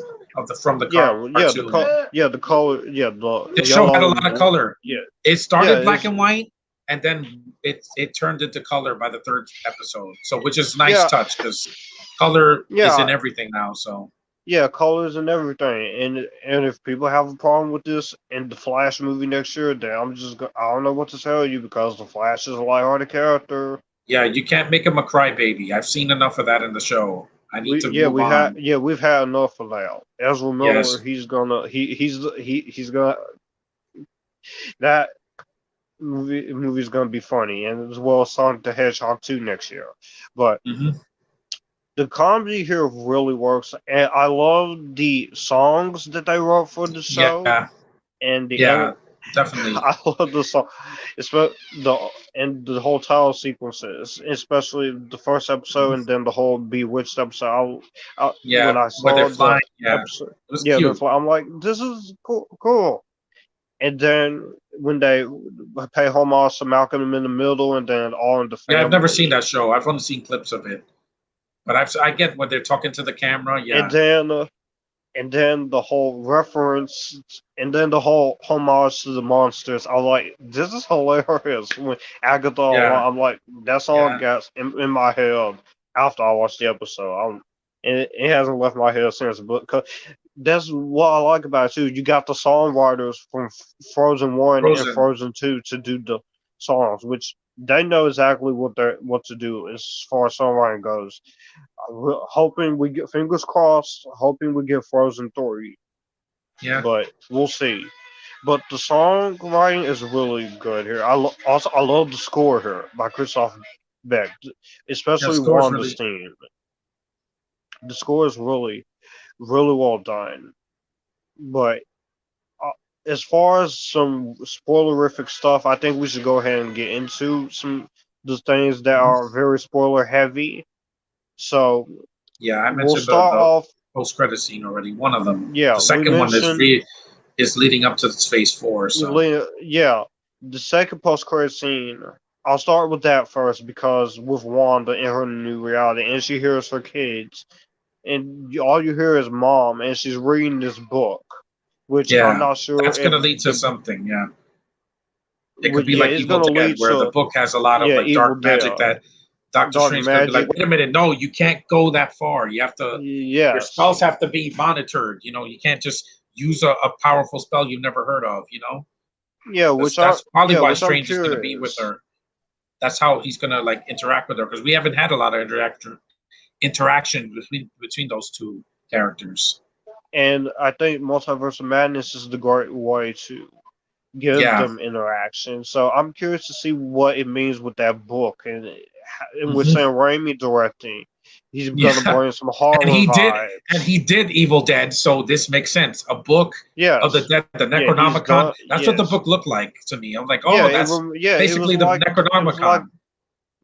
Speaker 5: from the cartoon.
Speaker 2: the color, the
Speaker 5: The show had a
Speaker 2: yellow
Speaker 5: lot of
Speaker 2: and
Speaker 5: color.
Speaker 2: yeah,
Speaker 5: It started black
Speaker 2: it's-
Speaker 5: and white, and then it turned into color by the third episode. So, which is a nice
Speaker 2: Yeah.
Speaker 5: touch because color is
Speaker 2: Yeah.
Speaker 5: in everything now. So,
Speaker 2: yeah, colors and everything. And if people have a problem with this in the Flash movie next year, then I don't know what to tell you, because the Flash is a lighthearted character.
Speaker 5: yeah, you can't make him a crybaby. I've seen enough of that in the show. I need to move on.
Speaker 2: We've had enough of that. Ezra Miller,
Speaker 5: Yes.
Speaker 2: he's gonna that movie's gonna be funny, and as well as Sonic the Hedgehog 2 next year. But the comedy here really works, and I love the songs that they wrote for the show.
Speaker 5: Yeah,
Speaker 2: And the
Speaker 5: yeah, definitely.
Speaker 2: I love the song, especially the whole title sequences, especially the first episode and then the whole Bewitched episode.
Speaker 5: Yeah,
Speaker 2: when I
Speaker 5: where
Speaker 2: saw
Speaker 5: they're
Speaker 2: the
Speaker 5: flying. Yeah,
Speaker 2: episode,
Speaker 5: it was
Speaker 2: they're
Speaker 5: cute.
Speaker 2: I'm like, this is cool. And then when they pay homage to Malcolm in the Middle, and then All in the Family.
Speaker 5: Yeah, I've never seen that show. I've only seen clips of it, but I get when they're talking to the camera. Yeah,
Speaker 2: And then the whole reference, and then the whole homage to the monsters. I'm like, this is hilarious. When Agatha, I'm like, that song got in my head after I watched the episode. And it hasn't left my head since. But that's what I like about it too. You got the songwriters from Frozen 1 and Frozen 2 to do the songs, which they know exactly what to do as far as songwriting goes. Hoping we get, fingers crossed, hoping we get Frozen 3.
Speaker 5: Yeah.
Speaker 2: But we'll see. But the songwriting is really good here. I love the score here by Christophe Beck, especially Wanda's theme. The score is really, really well done. But as far as some spoilerific stuff, I think we should go ahead and get into the things that are very spoiler heavy. So
Speaker 5: yeah, I mentioned
Speaker 2: we'll start off
Speaker 5: post-credit scene already. One of them.
Speaker 2: Yeah,
Speaker 5: the second one is leading up to Phase 4. So
Speaker 2: yeah, the second post-credit scene. I'll start with that first, because with Wanda in her new reality, and she hears her kids, and all you hear is Mom, and she's reading this book, which I'm not sure
Speaker 5: that's going to lead to something. Yeah, it could be like Evil Dead, where the book has a lot of like dark magic that Doctor Strange going to be like, wait a minute, no, you can't go that far. You have to, your spells have to be monitored. You know, you can't just use a powerful spell you've never heard of, you know?
Speaker 2: Yeah,
Speaker 5: that's probably why Strange is going to be with her. That's how he's going to like interact with her, because we haven't had a lot of interaction between those two characters.
Speaker 2: And I think Multiverse of Madness is the great way to give them interaction. So I'm curious to see what it means with that book, and with Sam Raimi directing, he's gonna bring some horror vibes.
Speaker 5: He did Evil Dead, so this makes sense. A book of the dead, the Necronomicon. That's what the book looked like to me. I'm like, that's basically the Necronomicon.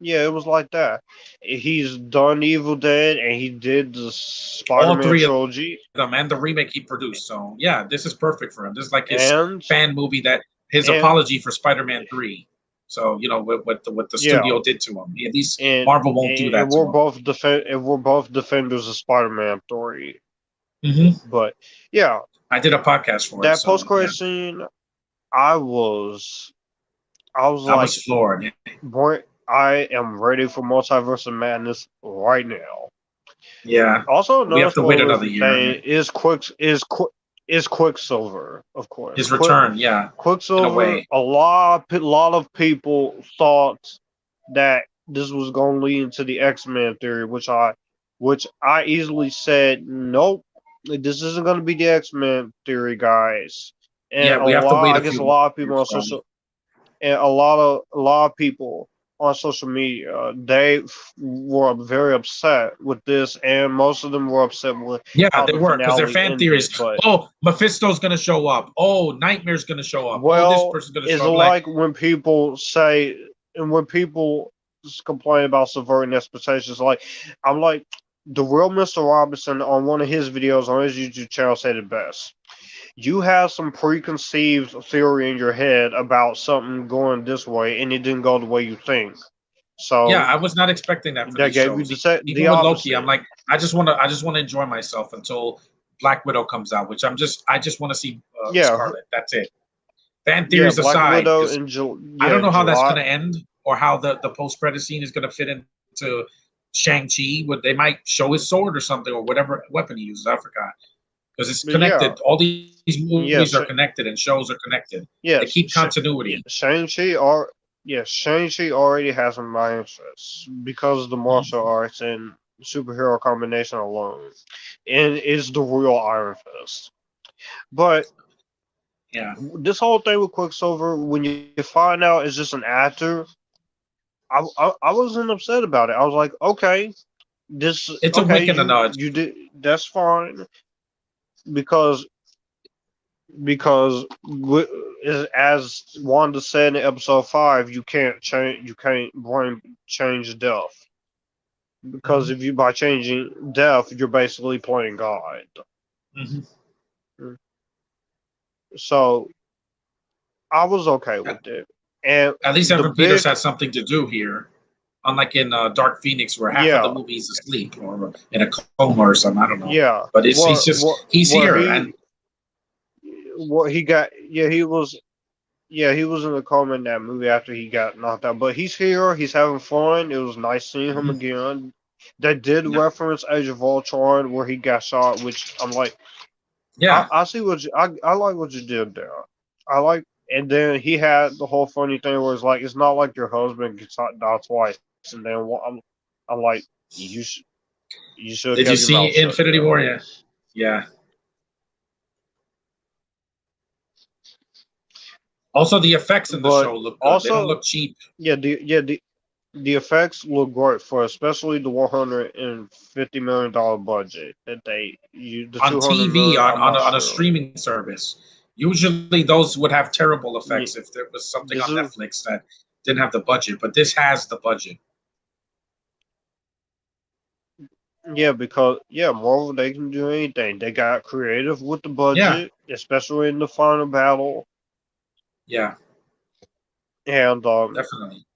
Speaker 2: It was like that. He's done Evil Dead, and he did the Spider-Man trilogy,
Speaker 5: and the remake he produced. So yeah, this is perfect for him. This is like his fan movie, his apology for Spider-Man 3. So you know what the studio did to him. At least Marvel won't do that.
Speaker 2: We're both defenders of Spider-Man 3. But yeah,
Speaker 5: I did a podcast for
Speaker 2: that post-credit scene. I was floored. Boy, I am ready for Multiverse of Madness right now.
Speaker 5: Yeah.
Speaker 2: Also,
Speaker 5: we have to wait another year.
Speaker 2: Is Quicksilver, of course.
Speaker 5: His return,
Speaker 2: Quicksilver. A lot of people thought that this was going to lead into the X-Men theory, which I easily said, nope, this isn't going to be the X-Men theory, guys. And
Speaker 5: we have to wait.
Speaker 2: I guess a lot of people on social, and a lot of people on social media, they were very upset with this, and most of them were upset with
Speaker 5: they were, because they're fan theories. Mephisto's going to show up. Nightmare's going to show up. This person's going to show up.
Speaker 2: Like when people say, and when people complain about subverting expectations, I'm like, the real Mr. Robinson on one of his videos on his YouTube channel said it best. You have some preconceived theory in your head about something going this way, and it didn't go the way you think. So
Speaker 5: Yeah, I was not expecting that for
Speaker 2: that
Speaker 5: these
Speaker 2: gave you
Speaker 5: shows.
Speaker 2: the
Speaker 5: Even with Loki,
Speaker 2: opposite.
Speaker 5: I'm like, I just want to enjoy myself until Black Widow comes out, which I just want to see Scarlet. That's it. Fan theories
Speaker 2: Black
Speaker 5: aside,
Speaker 2: Widow
Speaker 5: 'cause
Speaker 2: in
Speaker 5: I don't know how that's
Speaker 2: July.
Speaker 5: going to end or how the post credit scene is going to fit into Shang-Chi. They might show his sword or something or whatever weapon he uses. I forgot. Because it's connected. All these movies are connected and shows are connected. They keep continuity.
Speaker 2: Shang-Chi already has my interest because of the martial arts and superhero combination alone. And it's the real Iron Fist. But
Speaker 5: yeah,
Speaker 2: this whole thing with Quicksilver, when you find out it's just an actor, I wasn't upset about it. I was like, okay,
Speaker 5: it's a wink and a nudge.
Speaker 2: You did that's fine because as Wanda said in episode 5, you can't change death because if you by changing death, you're basically playing God. So I was okay with it. And
Speaker 5: at least Evan Peters has something to do here, unlike in Dark Phoenix, where half of the movie is asleep or in a coma or something. I don't know.
Speaker 2: Yeah,
Speaker 5: but he's here and
Speaker 2: what he got. Yeah, he was in a coma in that movie after he got knocked out. But he's here. He's having fun. It was nice seeing him again. They did reference Age of Ultron where he got shot, which I'm like,
Speaker 5: yeah,
Speaker 2: I see what I like what you did there. And then he had the whole funny thing where it's like, it's not like your husband gets shot down twice. And then I'm like, you should.
Speaker 5: Did you see Infinity War? Yeah. Also, the effects in the show look good. Also, they don't look cheap.
Speaker 2: Yeah, the effects look great for especially the $150 million budget that they used
Speaker 5: on TV on a streaming service. Usually, those would have terrible effects if there was something on Netflix that didn't have the budget. But this has the budget.
Speaker 2: Yeah, because Marvel, they can do anything. They got creative with the budget, especially in the final battle.
Speaker 5: Yeah,
Speaker 2: and
Speaker 5: definitely.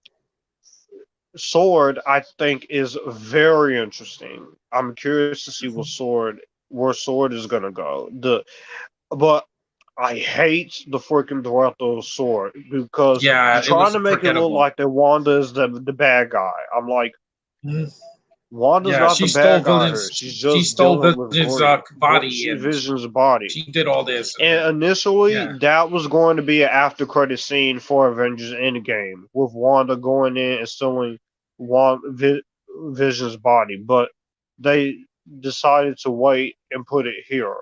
Speaker 2: Sword, I think, is very interesting. I'm curious to see where Sword is gonna go. But I hate the freaking director of Sword because they're trying to make it look like that Wanda is the bad guy. I'm like, Wanda's not the bad guy. She stole Vision's
Speaker 5: body and
Speaker 2: Vision's body.
Speaker 5: She did all this.
Speaker 2: And initially, that was going to be an after-credit scene for Avengers Endgame with Wanda going in and stealing Vision's body, but they decided to wait and put it here,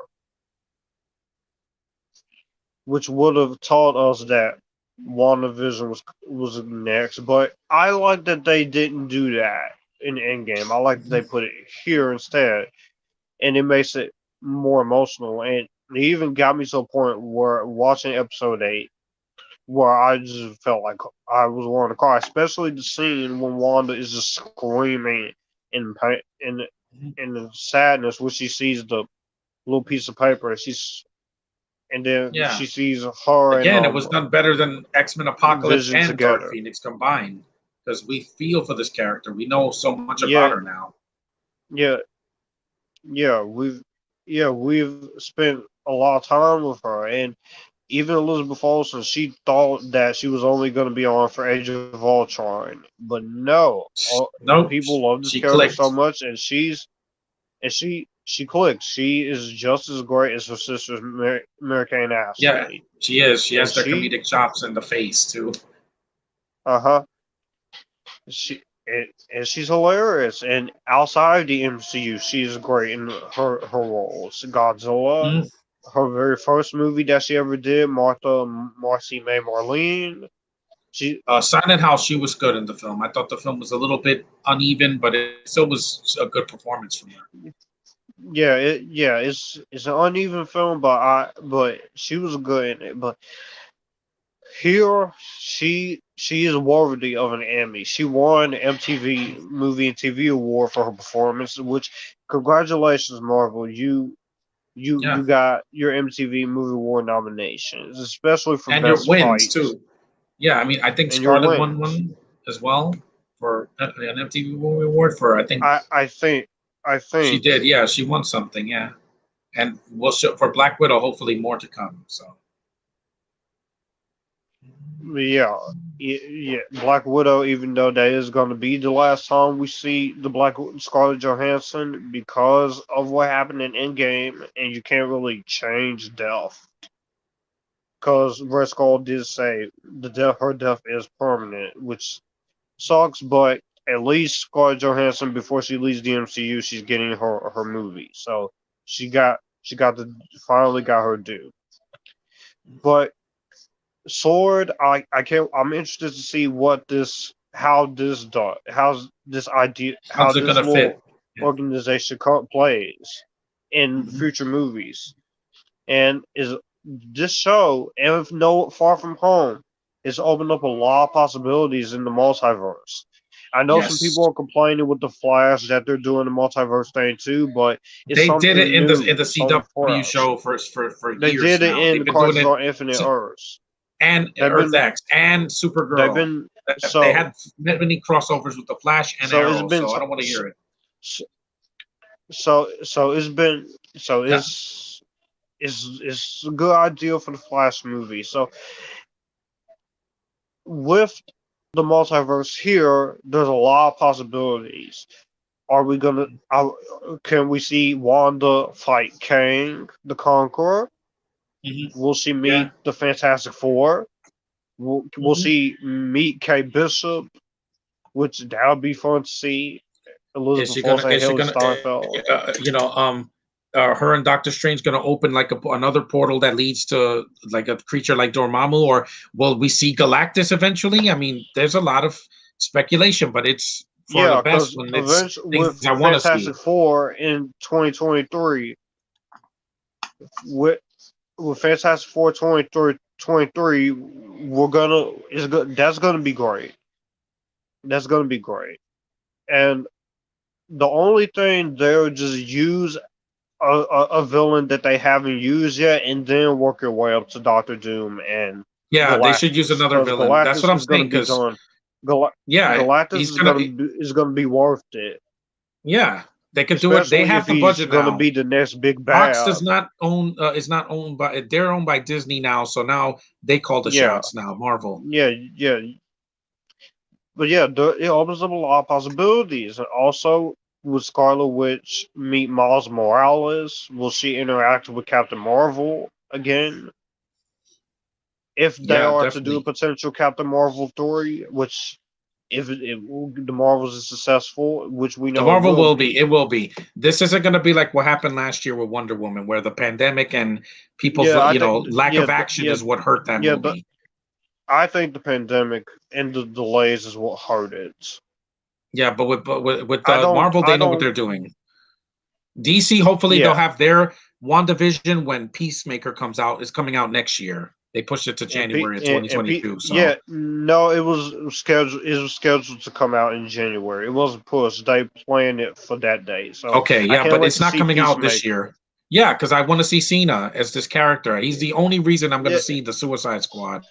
Speaker 2: which would have taught us that WandaVision was next. But I like that they didn't do that in Endgame. I like that they put it here instead, and it makes it more emotional. And it even got me to a point where watching episode 8, where I just felt like I was wanting to cry, especially the scene when Wanda is just screaming in pain, in the sadness when she sees the little piece of paper, and then she sees her.
Speaker 5: Again, it was done better than X-Men Apocalypse and together. Dark Phoenix combined, because we feel for this character. We know so much about her now.
Speaker 2: We've spent a lot of time with her, and even Elizabeth Olsen, she thought that she was only going to be on for Age of Ultron, but no, people love this character so much, and she clicked. She is just as great as her sister Mary-Kate Ashley.
Speaker 5: Yeah, she is. She has the comedic chops in the face too.
Speaker 2: She's hilarious, and outside the MCU, she's great in her roles. Godzilla. Her very first movie that she ever did, Marcy May Marlene.
Speaker 5: Silent House, she was good in the film. I thought the film was a little bit uneven, but it still was a good performance from her.
Speaker 2: It's an uneven film, but she was good in it. But here, she she is worthy of an Emmy. She won the MTV Movie and TV Award for her performance, which congratulations, Marvel. You
Speaker 5: Yeah,
Speaker 2: got your MTV Movie Award nominations, especially for
Speaker 5: and your
Speaker 2: best
Speaker 5: wins
Speaker 2: fights
Speaker 5: too. Yeah, I mean, I think
Speaker 2: and your
Speaker 5: Scarlet won
Speaker 2: wins.
Speaker 5: one as well for an MTV Movie Award for I think
Speaker 2: I think I
Speaker 5: she
Speaker 2: think
Speaker 5: did. Yeah, she won something. Yeah, and we'll show for Black Widow. Hopefully, more to come. So
Speaker 2: yeah. Yeah, Black Widow. Even though that is going to be the last time we see the Scarlett Johansson because of what happened in Endgame, and you can't really change death. Because Red Skull did say her death is permanent, which sucks. But at least Scarlett Johansson, before she leaves the MCU, she's getting her movie, so finally got her due. But Sword, I can't. I'm interested to see how this
Speaker 5: how's it gonna fit?
Speaker 2: little organization plays in
Speaker 5: Mhm.
Speaker 2: future movies. And is this show, and if no Far From Home, is opened up a lot of possibilities in the multiverse. I know some
Speaker 5: Yes,
Speaker 2: people are complaining with the Flash that they're doing the multiverse thing too, but it's
Speaker 5: they did it
Speaker 2: something
Speaker 5: in
Speaker 2: new,
Speaker 5: the
Speaker 2: something
Speaker 5: CW
Speaker 2: fresh.
Speaker 5: show for
Speaker 2: They
Speaker 5: years
Speaker 2: did it
Speaker 5: now. They've
Speaker 2: in
Speaker 5: been doing
Speaker 2: Crisis
Speaker 5: it
Speaker 2: on Infinite
Speaker 5: si-
Speaker 2: Earths.
Speaker 5: and
Speaker 2: They've
Speaker 5: Earth
Speaker 2: been
Speaker 5: X and
Speaker 2: they've
Speaker 5: Supergirl.
Speaker 2: been
Speaker 5: They
Speaker 2: so
Speaker 5: had many crossovers with the Flash and
Speaker 2: so it's
Speaker 5: Arrow,
Speaker 2: been
Speaker 5: so I don't want to hear it.
Speaker 2: so it's been so
Speaker 5: Yeah,
Speaker 2: it's a good idea for the Flash movie. So with the multiverse here, there's a lot of possibilities. Are we gonna? Can we see Wanda fight Kang the Conqueror? Will she
Speaker 5: yeah.
Speaker 2: meet the Fantastic Four? Will
Speaker 5: Mhm.
Speaker 2: she meet Kate Bishop? Which that would be fun to see.
Speaker 5: Is
Speaker 2: Elizabeth
Speaker 5: she gonna?
Speaker 2: Olsen and
Speaker 5: Is she
Speaker 2: Haley
Speaker 5: gonna?
Speaker 2: Steinfeld.
Speaker 5: Her and Doctor Strange gonna open like another portal that leads to like a creature like Dormammu, or will we see Galactus eventually? I mean, there's a lot of speculation, but it's for the
Speaker 2: Yeah,
Speaker 5: best
Speaker 2: because
Speaker 5: when it's
Speaker 2: eventually with
Speaker 5: things I want to
Speaker 2: Fantastic
Speaker 5: see.
Speaker 2: Four in 2023, with Fantastic Four 2023, we're gonna is good. That's gonna be great. That's gonna be great. And the only thing they'll just use a villain that they haven't used yet, and then work your way up to Doctor Doom and
Speaker 5: Yeah, they should use
Speaker 2: Galactus,
Speaker 5: another
Speaker 2: because
Speaker 5: villain. That's what
Speaker 2: Galactus
Speaker 5: I'm
Speaker 2: is gonna
Speaker 5: saying.
Speaker 2: be
Speaker 5: Because
Speaker 2: done.
Speaker 5: yeah,
Speaker 2: Galactus
Speaker 5: he's gonna.
Speaker 2: is gonna be worth it,
Speaker 5: Yeah, they could do it. They
Speaker 2: especially if
Speaker 5: have the
Speaker 2: he's
Speaker 5: budget
Speaker 2: gonna
Speaker 5: now.
Speaker 2: be the next big
Speaker 5: Fox
Speaker 2: bad.
Speaker 5: does not own is not owned by they're owned by Disney now, so now they call the
Speaker 2: Yeah,
Speaker 5: shots now, Marvel.
Speaker 2: yeah. But yeah, it opens up a lot of possibilities. And also, with Scarlet Witch meet Miles Morales, will she interact with Captain Marvel again? If they
Speaker 5: Yeah,
Speaker 2: are to do a
Speaker 5: definitely.
Speaker 2: potential Captain Marvel story, which if the Marvels is successful, which we
Speaker 5: The
Speaker 2: know it
Speaker 5: Marvel
Speaker 2: will
Speaker 5: will be.
Speaker 2: be.
Speaker 5: It will be. This isn't going to be like what happened last year with Wonder Woman, where the pandemic and people's
Speaker 2: Yeah, I think
Speaker 5: lack of action is what hurt that
Speaker 2: yeah,
Speaker 5: movie.
Speaker 2: I think the pandemic and the delays is what hurt it.
Speaker 5: Yeah, but with Marvel,
Speaker 2: I
Speaker 5: they know what
Speaker 2: don't.
Speaker 5: they're doing. DC, hopefully, they'll
Speaker 2: Yeah,
Speaker 5: have their WandaVision when Peacemaker comes out. Is coming out next year. They pushed it to January of 2022.
Speaker 2: yeah,
Speaker 5: So
Speaker 2: no, it was scheduled. It was scheduled to come out in January. It wasn't pushed. They planned it for that date. So
Speaker 5: okay,
Speaker 2: I
Speaker 5: yeah,
Speaker 2: can't
Speaker 5: but
Speaker 2: wait
Speaker 5: it's
Speaker 2: to
Speaker 5: not
Speaker 2: see
Speaker 5: coming out this
Speaker 2: Peacemaker.
Speaker 5: year. Yeah, because I want to see Cena as this character. He's the only reason I'm going
Speaker 2: Yeah,
Speaker 5: to see the Suicide Squad.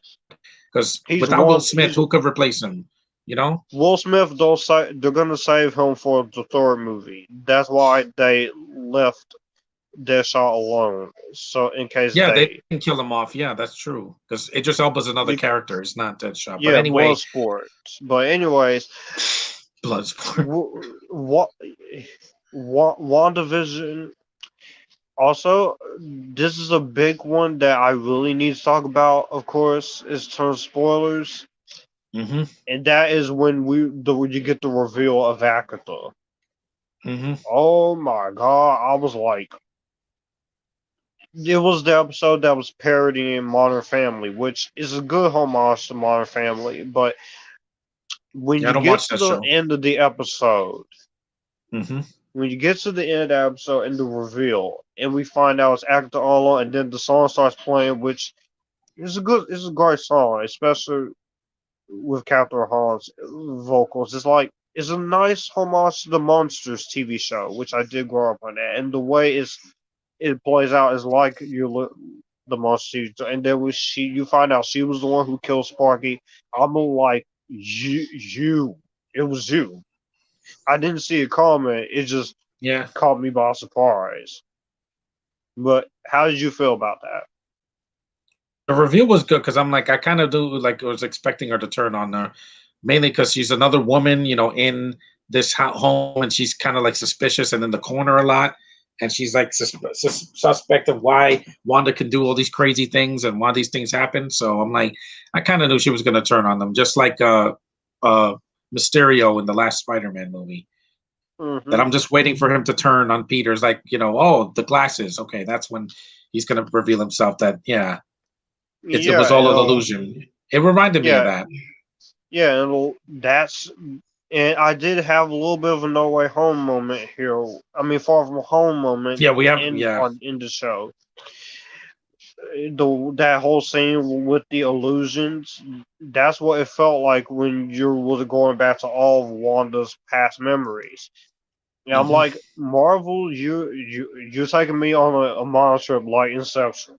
Speaker 5: Because
Speaker 2: he's
Speaker 5: without Will
Speaker 2: one.
Speaker 5: Smith,
Speaker 2: He's
Speaker 5: who could replace him? You know?
Speaker 2: Will Smith. They're gonna save him for the third movie. That's why they left Deadshot alone. So in case
Speaker 5: Yeah, they can kill him off. Yeah, that's true. Because Idris Elba's another character. It's not Deadshot. But
Speaker 2: yeah,
Speaker 5: anyway,
Speaker 2: blood sports. But anyways,
Speaker 5: Bloodsport.
Speaker 2: what WandaVision. Also, this is a big one that I really need to talk about. Of course, is turn spoilers,
Speaker 5: Mm-hmm.
Speaker 2: and that is when when you get the reveal of Agatha.
Speaker 5: Mm-hmm.
Speaker 2: Oh my god! I was like, it was the episode that was parodying Modern Family, which is a good homage to Modern Family. But when
Speaker 5: Yeah, I
Speaker 2: you
Speaker 5: don't
Speaker 2: get
Speaker 5: watch
Speaker 2: to
Speaker 5: that
Speaker 2: the
Speaker 5: show.
Speaker 2: end of the episode,
Speaker 5: Mm-hmm.
Speaker 2: when you get to the end of the episode and the reveal, and we find out it's Agatha all and then the song starts playing, which it's a great song, especially with Kathryn Hahn's vocals. It's a nice homage to the Monsters TV show, which I did grow up on that, and the way it plays out is like the Monsters. And then you find out she was the one who killed Sparky. I'm like, you, it was you. I didn't see it coming. It just caught me by surprise. But how did you feel about that?
Speaker 5: The reveal was good because I'm like, I kind of do like was expecting her to turn on her, mainly because she's another woman, in this home, and she's kind of like suspicious and in the corner a lot, and she's like suspect of why Wanda can do all these crazy things and why these things happen. So I'm like, I kind of knew she was going to turn on them, just like Mysterio in the last Spider-Man movie.
Speaker 2: Mm-hmm.
Speaker 5: That I'm just waiting for him to turn on Peter's, like, oh, the glasses. Okay, that's when he's going to reveal himself. That it was all an illusion. It reminded me of that.
Speaker 2: Yeah, and I did have a little bit of a No Way Home moment here. I mean, Far From Home moment.
Speaker 5: Yeah, we have
Speaker 2: in the show. That whole scene with the illusions. That's what it felt like when you were going back to all of Wanda's past memories. And I'm like, Marvel, you're taking me on a mind trip like Inception.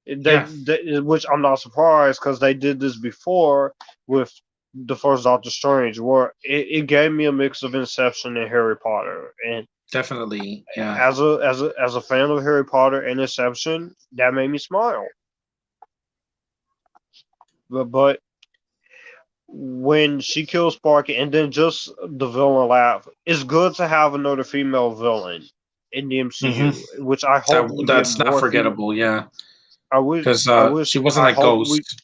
Speaker 2: Which I'm not surprised because they did this before with the first Doctor Strange, where it gave me a mix of Inception and Harry Potter, and
Speaker 5: definitely,
Speaker 2: as a fan of Harry Potter and Inception, that made me smile. But when she kills Sparky and then just the villain laugh, it's good to have another female villain in the MCU, which I hope
Speaker 5: that's not forgettable.
Speaker 2: I wish
Speaker 5: because she wasn't like Ghost.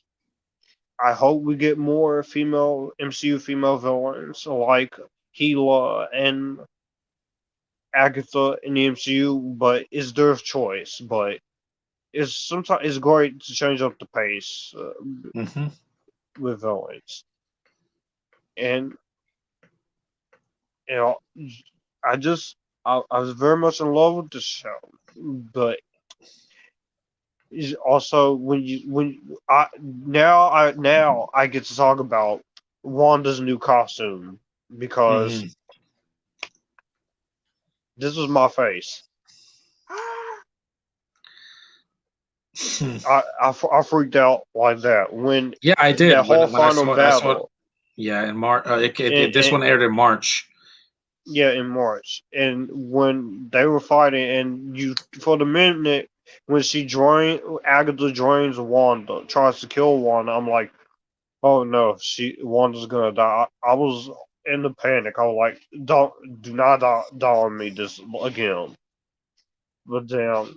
Speaker 2: I hope we get more MCU female villains like Gila and Agatha in the MCU, but it's their choice. But sometimes it's great to change up the pace with villains, and I was very much in love with the show, but also now I get to talk about Wanda's new costume because this was my face. I freaked out like that when
Speaker 5: I did
Speaker 2: that whole final battle.
Speaker 5: In March. This one aired in March.
Speaker 2: Yeah, in March, and when they were fighting, and for the minute when Agatha joins Wanda, tries to kill Wanda, I'm like, oh no, Wanda's gonna die. I was in the panic. I was like, do not die on me this again. But then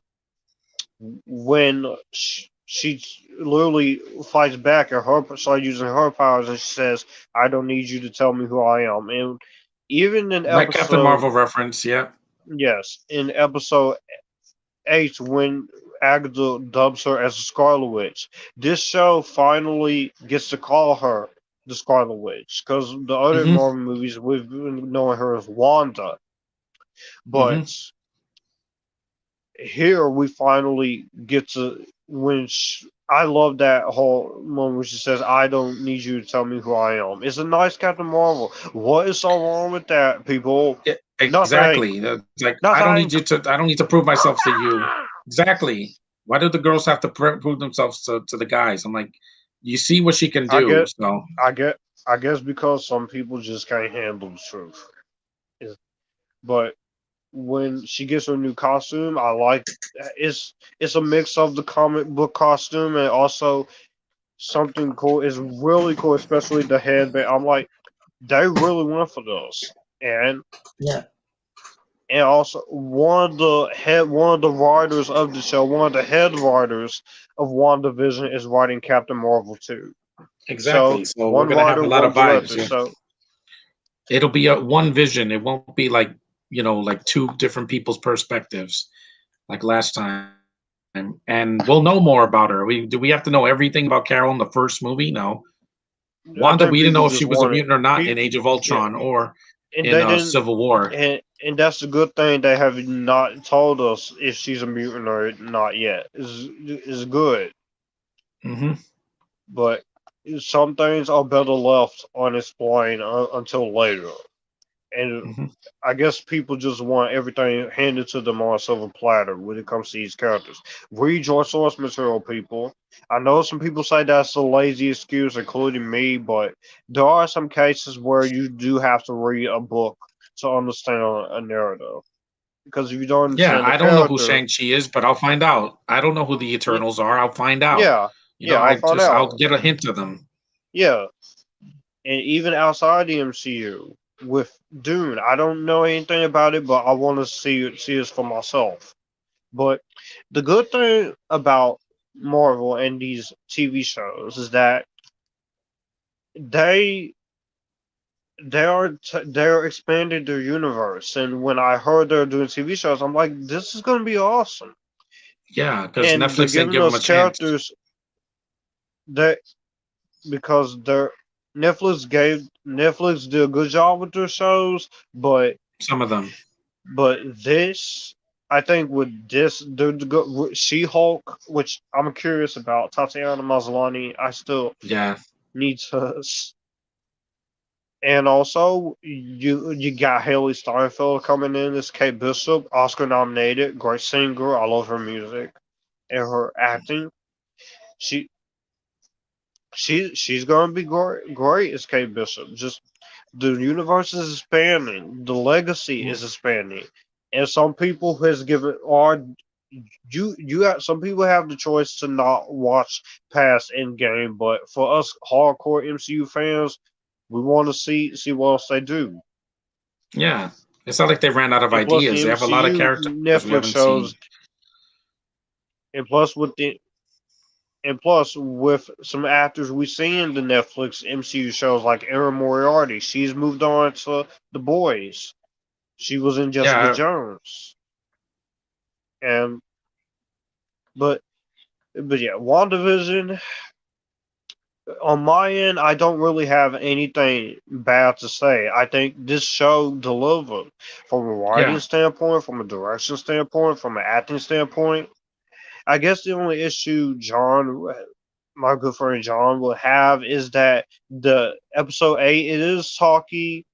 Speaker 2: when she literally fights back and starts using her powers, and she says, I don't need you to tell me who I am. And even in
Speaker 5: like Captain Marvel reference,
Speaker 2: yes, in episode 8, when Agatha dubs her as the Scarlet Witch, this show finally gets to call her the Scarlet Witch, because the other Marvel movies we've been knowing her as Wanda, but here we finally get to I love that whole moment where she says, I don't need you to tell me who I am. It's a nice Captain Marvel. What is so wrong with that, people?
Speaker 5: Exactly. Like, I don't need to prove myself to you. Exactly. Why do the girls have to prove themselves to the guys? I'm like, you see what she can do.
Speaker 2: I guess because some people just can't handle the truth. But when she gets her new costume, I like it's a mix of the comic book costume and also something cool. It's really cool, especially the headband. I'm like, they really went for this, and also one of the writers of the show, one of the head writers of WandaVision is writing Captain Marvel too.
Speaker 5: Exactly. So we're gonna have a lot of vibes. So it'll be one vision. It won't be like like two different people's perspectives, like last time. And we'll know more about her. Do we have to know everything about Carol in the first movie? No. Wanda, we didn't know if she was a mutant or not in Age of Ultron or in Civil War.
Speaker 2: And that's a good thing they have not told us if she's a mutant or not yet. Is good.
Speaker 5: Mm-hmm.
Speaker 2: But some things are better left unexplained until later. And
Speaker 5: Mhm.
Speaker 2: I guess people just want everything handed to them on a silver platter when it comes to these characters. Read your source material, people. I know some people say that's a lazy excuse, including me, but there are some cases where you do have to read a book to understand a narrative. Because if you don't
Speaker 5: Yeah,
Speaker 2: understand the
Speaker 5: I don't know who
Speaker 2: character,
Speaker 5: Shang-Chi is, but I'll find out. I don't know who the
Speaker 2: y-
Speaker 5: Eternals are. I'll find out.
Speaker 2: yeah,
Speaker 5: You know,
Speaker 2: I'll find
Speaker 5: I'll
Speaker 2: out.
Speaker 5: get a hint of them.
Speaker 2: Yeah, and even outside the MCU with Dune, I don't know anything about it, but I want to see it for myself. But the good thing about Marvel and these TV shows is that they they're expanding their universe. And when I heard they're doing TV shows, I'm like, this is gonna be awesome.
Speaker 5: Yeah, because
Speaker 2: And they're
Speaker 5: Netflix didn't
Speaker 2: giving
Speaker 5: give them a
Speaker 2: us
Speaker 5: chance.
Speaker 2: characters that because they're Netflix did a good job with their shows, but
Speaker 5: Some of them.
Speaker 2: this I think with this the She-Hulk, which I'm curious about, Tatiana Maslany, I still
Speaker 5: Yeah.
Speaker 2: need to. And also, you got Haley Steinfeld coming in as Kate Bishop, Oscar nominated, great singer. I love her music and her acting. She she's gonna be great as Kate Bishop. Just the universe is expanding, the legacy is expanding, and some people has given are you have some people have the choice to not watch past Endgame, but for us hardcore MCU fans, we want to see what else they do.
Speaker 5: Yeah. It's not like they ran out of
Speaker 2: And plus the
Speaker 5: ideas. They have a lot of
Speaker 2: MCU
Speaker 5: characters we
Speaker 2: Netflix
Speaker 5: haven't seen.
Speaker 2: shows, and plus with the and plus with some actors we see in the Netflix MCU shows like Erin Moriarty, she's moved on to The Boys. She was in Jessica
Speaker 5: Yeah.
Speaker 2: Jones, and but yeah, WandaVision. On my end, I don't really have anything bad to say. I think this show delivered from a writing
Speaker 5: Yeah.
Speaker 2: standpoint, from a direction standpoint, from an acting standpoint. I guess the only issue my good friend John, will have is that the episode 8 it is talky.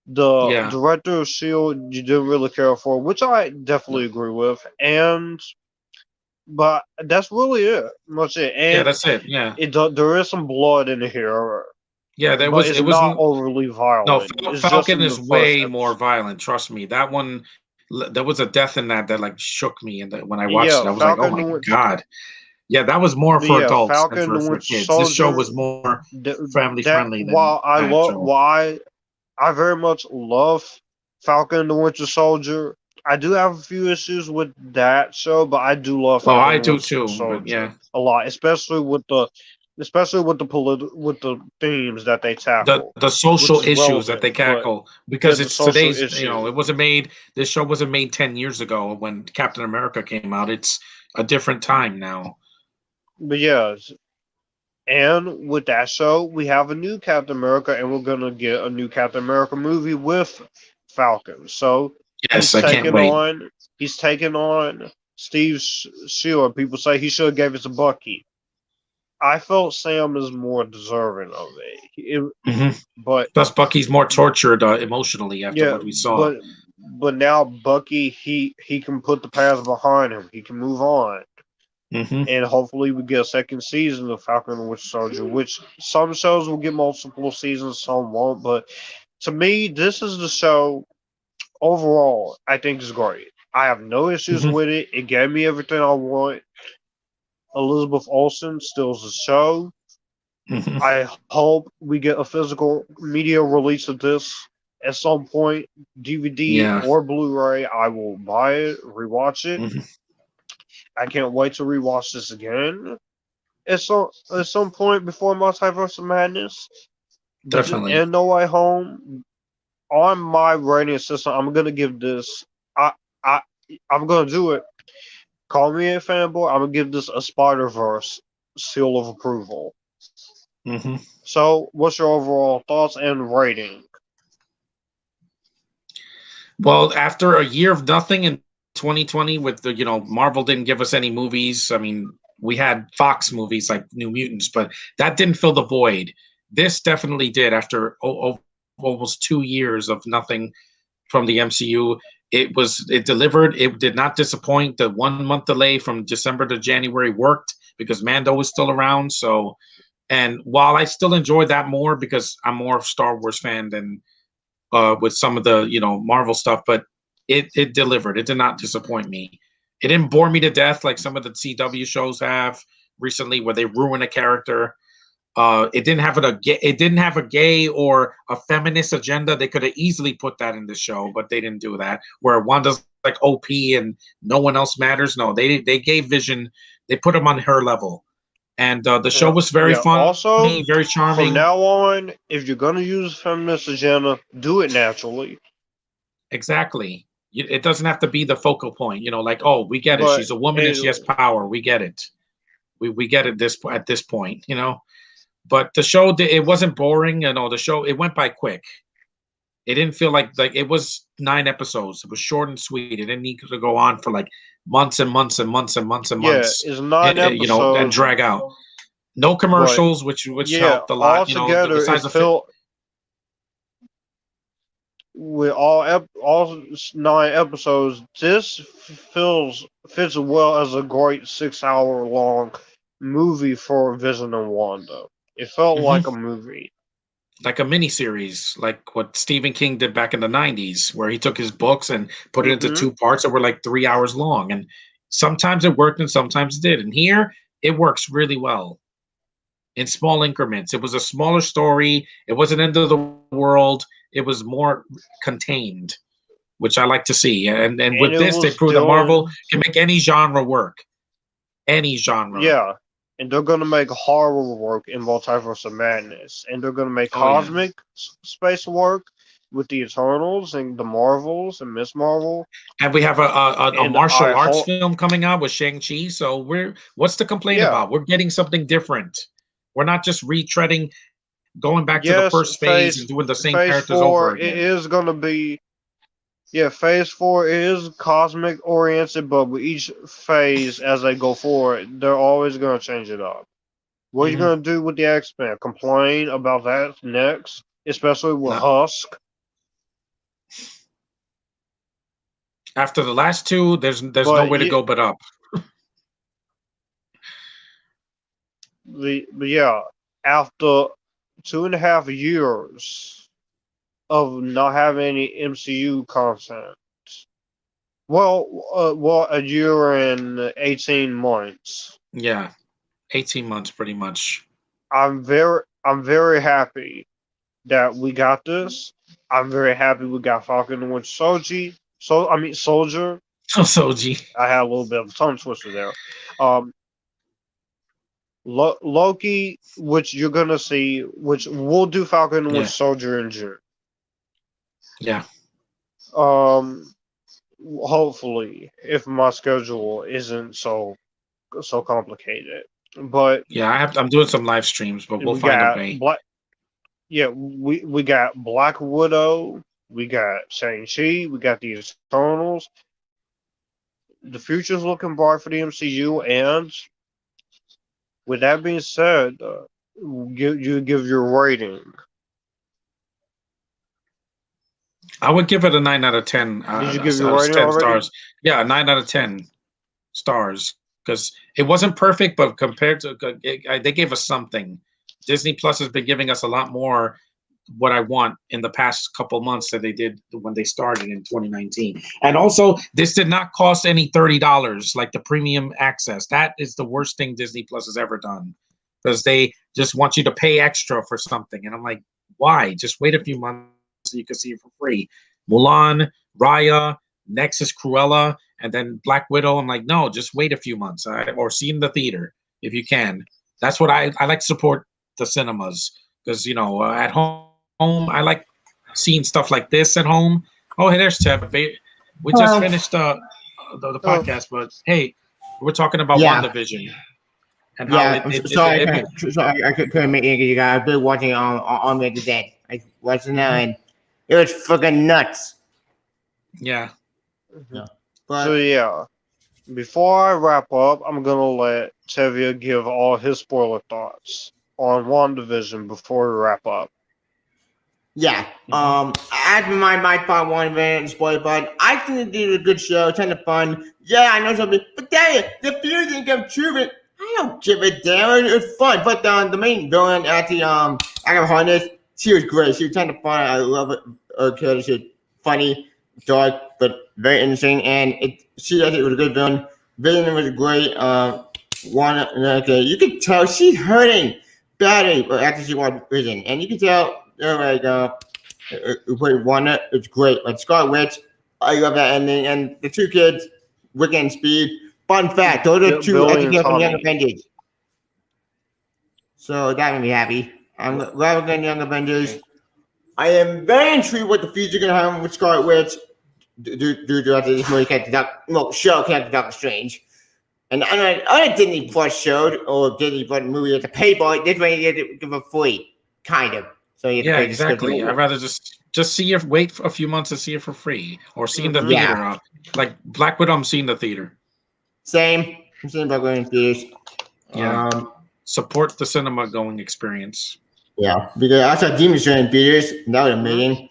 Speaker 2: The
Speaker 5: Yeah.
Speaker 2: director of Shield you didn't really care for, which I definitely agree with, and but that's really it. Much it,
Speaker 5: Yeah,
Speaker 2: and
Speaker 5: that's it. Yeah.
Speaker 2: there is some blood in here,
Speaker 5: Yeah,
Speaker 2: but it's
Speaker 5: it was
Speaker 2: not overly
Speaker 5: no,
Speaker 2: violent. It's just
Speaker 5: Falcon
Speaker 2: in
Speaker 5: is
Speaker 2: the first
Speaker 5: way more
Speaker 2: episode.
Speaker 5: violent. Trust me. That one, there was a death in that like shook me, and when I watched it,
Speaker 2: Yeah,
Speaker 5: I was like, "Oh my god!" Yeah, that was more for adults than
Speaker 2: Falcon the
Speaker 5: for
Speaker 2: Winter
Speaker 5: kids. This show
Speaker 2: Soldier.
Speaker 5: was more family
Speaker 2: That
Speaker 5: friendly than
Speaker 2: while I
Speaker 5: that
Speaker 2: love
Speaker 5: show.
Speaker 2: why I very much love Falcon the Winter Soldier. I do have a few issues with that show, but I do love
Speaker 5: Well,
Speaker 2: Falcon
Speaker 5: I
Speaker 2: the
Speaker 5: do
Speaker 2: Winter
Speaker 5: too, but
Speaker 2: Soldier
Speaker 5: yeah,
Speaker 2: a lot, especially with the themes that they tackle,
Speaker 5: the
Speaker 2: which
Speaker 5: social
Speaker 2: is
Speaker 5: issues that
Speaker 2: relevant.
Speaker 5: they
Speaker 2: But
Speaker 5: cackle
Speaker 2: yeah,
Speaker 5: because
Speaker 2: the
Speaker 5: it's
Speaker 2: social
Speaker 5: today's. You know,
Speaker 2: issue.
Speaker 5: it wasn't made. This show wasn't made 10 years ago when Captain America came out. It's a different time now.
Speaker 2: But yeah, and with that show, we have a new Captain America, and we're gonna get a new Captain America movie with Falcon. So
Speaker 5: Yes,
Speaker 2: he's
Speaker 5: I can't
Speaker 2: taking
Speaker 5: wait.
Speaker 2: on Steve Shield. People say he should have gave it to Bucky. I felt Sam is more deserving of it.
Speaker 5: Hmm.
Speaker 2: But
Speaker 5: Plus, Bucky's more tortured emotionally after
Speaker 2: yeah,
Speaker 5: what we saw.
Speaker 2: but now Bucky he can put the past behind him. He can move on.
Speaker 5: Hmm.
Speaker 2: And hopefully we get a second season of Falcon and Winter Soldier, which some shows will get multiple seasons, some won't. But to me, this is the show overall I think is great. I have no issues
Speaker 5: Hmm.
Speaker 2: with it. It gave me everything I want. Elizabeth Olsen steals the show.
Speaker 5: Hmm.
Speaker 2: I hope we get a physical media release of this at some point, DVD
Speaker 5: Yeah.
Speaker 2: or Blu-ray. I will buy it, rewatch it.
Speaker 5: Hmm.
Speaker 2: I can't wait to rewatch this again at some point before Multiverse of Madness. But
Speaker 5: Definitely.
Speaker 2: in No Way Home, on my rating system, I'm gonna give this. I I'm gonna do it. Call me a fanboy. I'm gonna give this a Spider-Verse seal of approval.
Speaker 5: Hmm.
Speaker 2: So, what's your overall thoughts and rating?
Speaker 5: Well, after a year of nothing in 2020, with the Marvel didn't give us any movies. I mean, we had Fox movies like New Mutants, but that didn't fill the void. This definitely did after almost 2 years of nothing from the MCU. It delivered. It did not disappoint. The 1 month delay from December to January worked because Mando was still around. So, and while I still enjoyed that more because I'm more of a Star Wars fan than with some of the Marvel stuff, but it delivered. It did not disappoint me. It didn't bore me to death like some of the CW shows have recently, where they ruin a character. It didn't have a gay or a feminist agenda. They could have easily put that in the show, but they didn't do that. Where Wanda's like OP and no one else matters. No, they gave Vision. They put him on her level, and the show was very fun.
Speaker 2: Also,
Speaker 5: very charming.
Speaker 2: From now on, if you're gonna use feminist agenda, do it naturally.
Speaker 5: Exactly. It doesn't have to be the focal point. Like, oh, we get it.
Speaker 2: But
Speaker 5: She's a woman and she has power. We get it. We get it at this point. But the show, it wasn't boring. The show, it went by quick. It didn't feel like it was 9 episodes. It was short and sweet. It didn't need to go on for like months and months and months and months and months.
Speaker 2: Yeah, it's 9 episodes.
Speaker 5: And drag out. No commercials, which helped a lot.
Speaker 2: Altogether,
Speaker 5: besides
Speaker 2: with all 9 episodes, this fits well as a great 6-hour long movie for Vision and Wanda. It felt like a movie. Like a
Speaker 5: miniseries, like what Stephen King did back in the 90s, where he took his books and put it into 2 parts that were like 3 hours long. And sometimes it worked and sometimes it did. And here, it works really well in small increments. It was a smaller story. It wasn't end of the world. It was more contained, which I like to see. And with this, they proved that Marvel can make any genre work. Any genre.
Speaker 2: Yeah. And they're going to make horror work in Multiverse of Madness. And they're going to make cosmic space work with the Eternals and the Marvels and Miss Marvel.
Speaker 5: And we have a martial arts film coming out with Shang-Chi. So what's to complain about? We're getting something different. We're not just retreading, going back to the first phase and doing the same characters over again.
Speaker 2: It is going to be... Yeah, Phase 4 is cosmic oriented, but with each phase as they go forward, they're always going to change it up. What are you going to do with the X-Men? Complain about that next? Especially with Husk?
Speaker 5: After the last 2, there's no way to go but up.
Speaker 2: But yeah, after 2.5 years of not having any MCU content. Well, a year and 18 months.
Speaker 5: Yeah, 18 months, pretty much.
Speaker 2: I'm very happy that we got this. I'm very happy we got Falcon and Winter Soldier. Soldier.
Speaker 5: Soldier.
Speaker 2: I had a little bit of a tongue twister there. Loki, which you're gonna see, which we'll do Falcon and Winter Soldier in June.
Speaker 5: Yeah.
Speaker 2: Hopefully, if my schedule isn't so complicated. But
Speaker 5: yeah, I'm doing some live streams, but we'll find a way.
Speaker 2: We got Black Widow, we got Shang-Chi, we got the Eternals. The future's looking bright for the MCU, and with that being said, you give your rating.
Speaker 5: I would give it a 9 out of 10.
Speaker 2: Did you give your rating
Speaker 5: 10
Speaker 2: already?
Speaker 5: stars? Yeah, 9 out of 10 stars. Because it wasn't perfect, but compared to they gave us something. Disney Plus has been giving us a lot more what I want in the past couple months that they did when they started in 2019. And also, this did not cost any $30 like the premium access. That is the worst thing Disney Plus has ever done, because they just want you to pay extra for something. And I'm like, why? Just wait a few months so you can see it for free. Mulan, Raya, Nexus, Cruella, and then Black Widow. I'm like, no, just wait a few months, or see in the theater if you can. That's what I like to support the cinemas, because at home I like seeing stuff like this at home. Oh, hey, there's Teb. We just finished the podcast, but hey, we're talking about WandaVision. And
Speaker 10: sorry, I couldn't make it. You guys, I've been watching on me today. I watched it now, and it was fucking nuts.
Speaker 5: Yeah.
Speaker 2: So yeah, before I wrap up, I'm gonna let Tevia give all his spoiler thoughts on WandaVision before we wrap up.
Speaker 10: Yeah. As for my part one event spoiler part, I think they did a good show, ton of fun. Yeah, I know something, but damn it, the fear didn't come true. But I don't give a damn. It was fun. But the main villain, actually, Agatha Harkness, she was great. She was ton of fun. I love it. Okay, she was funny, dark, but very interesting. And she actually was a good villain. Villain was great. Okay, you can tell she's hurting badly after she watched Vision, and you can tell. Who played Wanda, it's great. Like Scarlet Witch, I love that ending. And the two kids, Wicket and Speed. Fun fact, those are two extra from Young Avengers. So that made me happy. I'm glad we're getting Young Avengers. I am very intrigued what the future going to have with Scarlet Witch. Due to after this movie show connected to Doctor Strange. And other Disney Plus showed, or Disney Plus movie at the paywall, this way you get to give a free, kind of. So you
Speaker 5: yeah, exactly. I'd rather just see it. Wait for a few months to see it for free, or see in the theater. Like Black Widow, I'm seeing the theater.
Speaker 10: Same. I'm seeing Black Widow in theaters.
Speaker 5: Yeah. Support the cinema going experience.
Speaker 10: Yeah, because I saw Demon Slayer in theaters. That was amazing.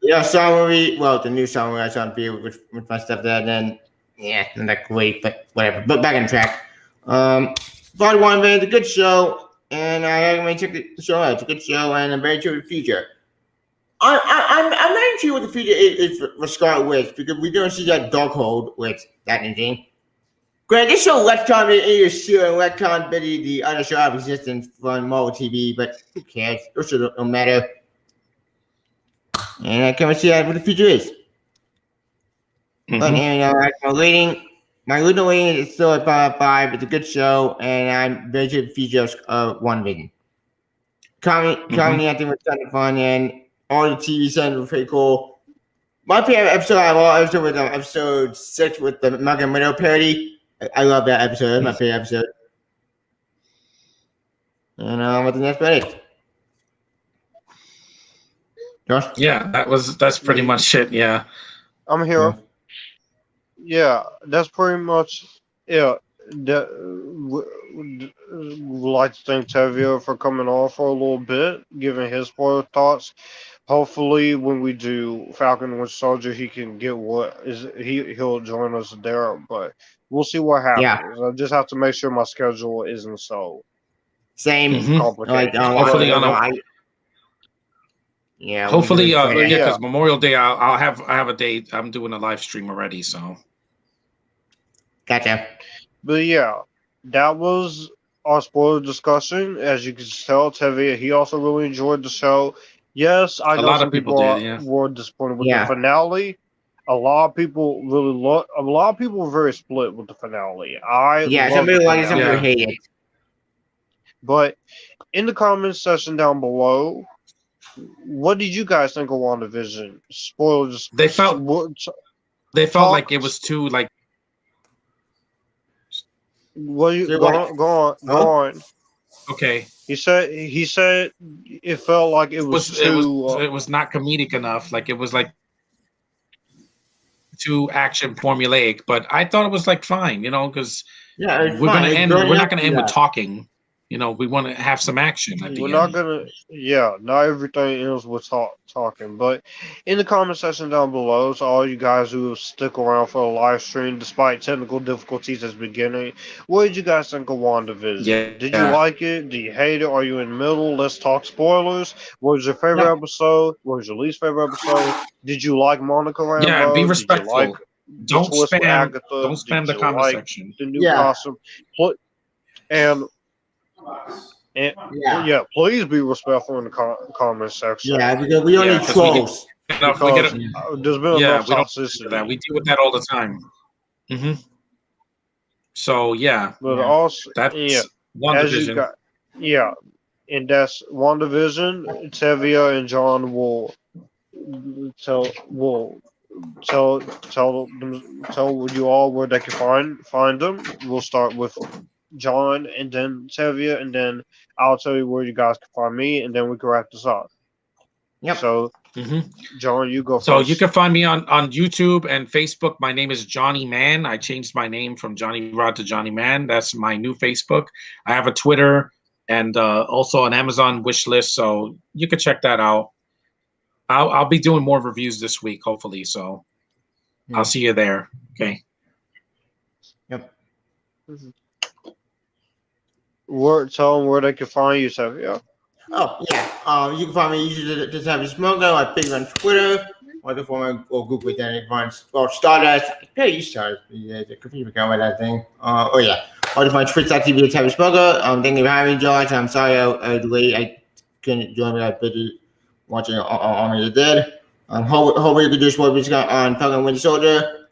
Speaker 10: Yeah, Star movie. Well, the new Star movie I saw in theater with my stuff there. Then not that great, but whatever. But back on track. Part one, man, it's a good show. And I recommend check the show out. It's a good show, and I'm very sure with the future. I'm not sure what the future is for Scarlet Witch, because we don't see that Darkhold with that anything. Granted, this show retcon in show and retcon Betty the other show of existence from Marvel TV, but who cares? Those don't matter. And I can't see what the future is. But my original rating is still at 5 out of 5. It's a good show, and I'm very sure the future of WandaVision. Comedy, I think, was kind of fun, and all the TV segments were pretty cool. My favorite episode out of all episodes was episode 6 with the Malcolm Widow parody. I love that episode. That's my favorite episode. And I think that's about it. Josh?
Speaker 5: Yeah, that's pretty much it. Yeah,
Speaker 2: I'm here. Yeah, that's pretty much it. Like to thank Tevia for coming on for a little bit, giving his spoiler thoughts. Hopefully, when we do Falcon and Winter Soldier, he can get he'll join us there. But we'll see what happens. I just have to make sure my schedule isn't so complicated.
Speaker 5: Hopefully, hopefully, because Memorial Day, I have a day. I'm doing a live stream already, so.
Speaker 10: Gotcha.
Speaker 2: But yeah, that was our spoiler discussion. As you can tell, Tevia, he also really enjoyed the show. Yes, I know some people were disappointed with the finale. A lot of people a lot of people were very split with the finale.
Speaker 10: Some people like it, some people hate it.
Speaker 2: But in the comments section down below, what did you guys think of WandaVision? Spoilers.
Speaker 5: They felt like it was too like.
Speaker 2: Well, go on.
Speaker 5: Okay.
Speaker 2: He said it felt like it was too.
Speaker 5: It was not comedic enough. Like it was like too action formulaic. But I thought it was like fine, because we're gonna end. We're not gonna end with talking. We want to have some action.
Speaker 2: Not everything ends with talking. But in the comment section down below, so all you guys who stick around for the live stream despite technical difficulties at the beginning, what did you guys think of WandaVision? Did you like it? Do you hate it? Are you in the middle? Let's talk spoilers. What was your favorite episode? What was your least favorite episode? Did you like Monica Rambeau?
Speaker 5: Yeah, be respectful. Don't spam the comment section.
Speaker 2: The new costume. Please be respectful in the comment section.
Speaker 10: Yeah, because we only trolls.
Speaker 2: There's been enough toxicity.
Speaker 5: That we deal with that all the time. So
Speaker 2: but also
Speaker 5: that's WandaVision.
Speaker 2: And that's WandaVision. Tevia and John will tell you all where they can find them. We'll start with John and then Tevia, and then I'll tell you where you guys can find me, and then we can wrap this up.
Speaker 10: Yep.
Speaker 2: So, John, you go first.
Speaker 5: So you can find me on YouTube and Facebook. My name is Johnny Man. I changed my name from Johnny Rod to Johnny Man. That's my new Facebook. I have a Twitter and also an Amazon wish list. So you can check that out. I'll be doing more reviews this week, hopefully. So I'll see you there. Okay.
Speaker 10: Yep.
Speaker 2: Tell them where they can find you, Savio.
Speaker 10: Oh, yeah. You can find me usually just have a smoker. I figure on Twitter. Or the form or Google with that advance. Or Stardust. I use Stardust. Yeah, the computer account with that thing. Oh, yeah. Or to find Twitch.tv to have a smoker. Thank you for having me, George. I'm sorry I couldn't join me. I busy watching Army of the Dead. Hopefully you can do Spoiler Discussion on Falcon Winter Soldier.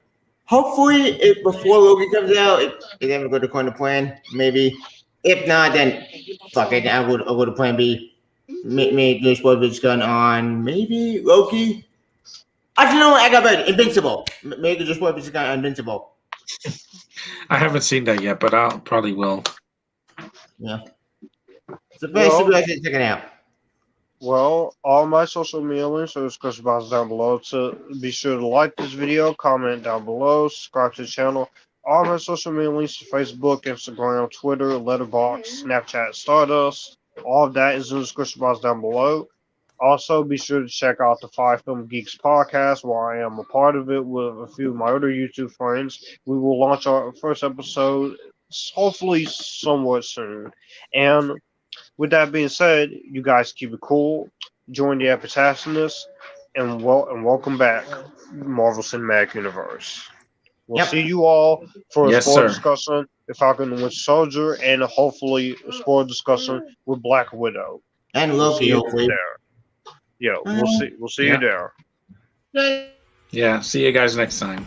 Speaker 10: Hopefully, before Logan comes out, it never go according to plan. Maybe. If not, then fuck it. I would go to plan B. Maybe do Spoiler Discussion on maybe Loki. I don't know. I got better. Invincible. Maybe just Spoiler Discussion on Invincible.
Speaker 5: I haven't seen that yet, but I probably will.
Speaker 10: Yeah. It's the best suggestion. Check it out.
Speaker 2: Well, all my social media links are in the description box down below. So be sure to like this video, comment down below, subscribe to the channel. All my social media links to Facebook, Instagram, Twitter, Letterboxd, Snapchat, Stardust. All of that is in the description box down below. Also, be sure to check out the 5 Film Geeks podcast, where I am a part of it with a few of my other YouTube friends. We will launch our first episode hopefully somewhat soon. And with that being said, you guys keep it cool, join the Epictastic, and welcome back, Marvel Cinematic Universe. We'll see you all for a spoiler discussion with Falcon and Winter Soldier, and hopefully a spoiler discussion with Black Widow.
Speaker 10: And Loki, hopefully.
Speaker 2: Yeah, we'll see you there.
Speaker 5: Yeah, see you guys next time.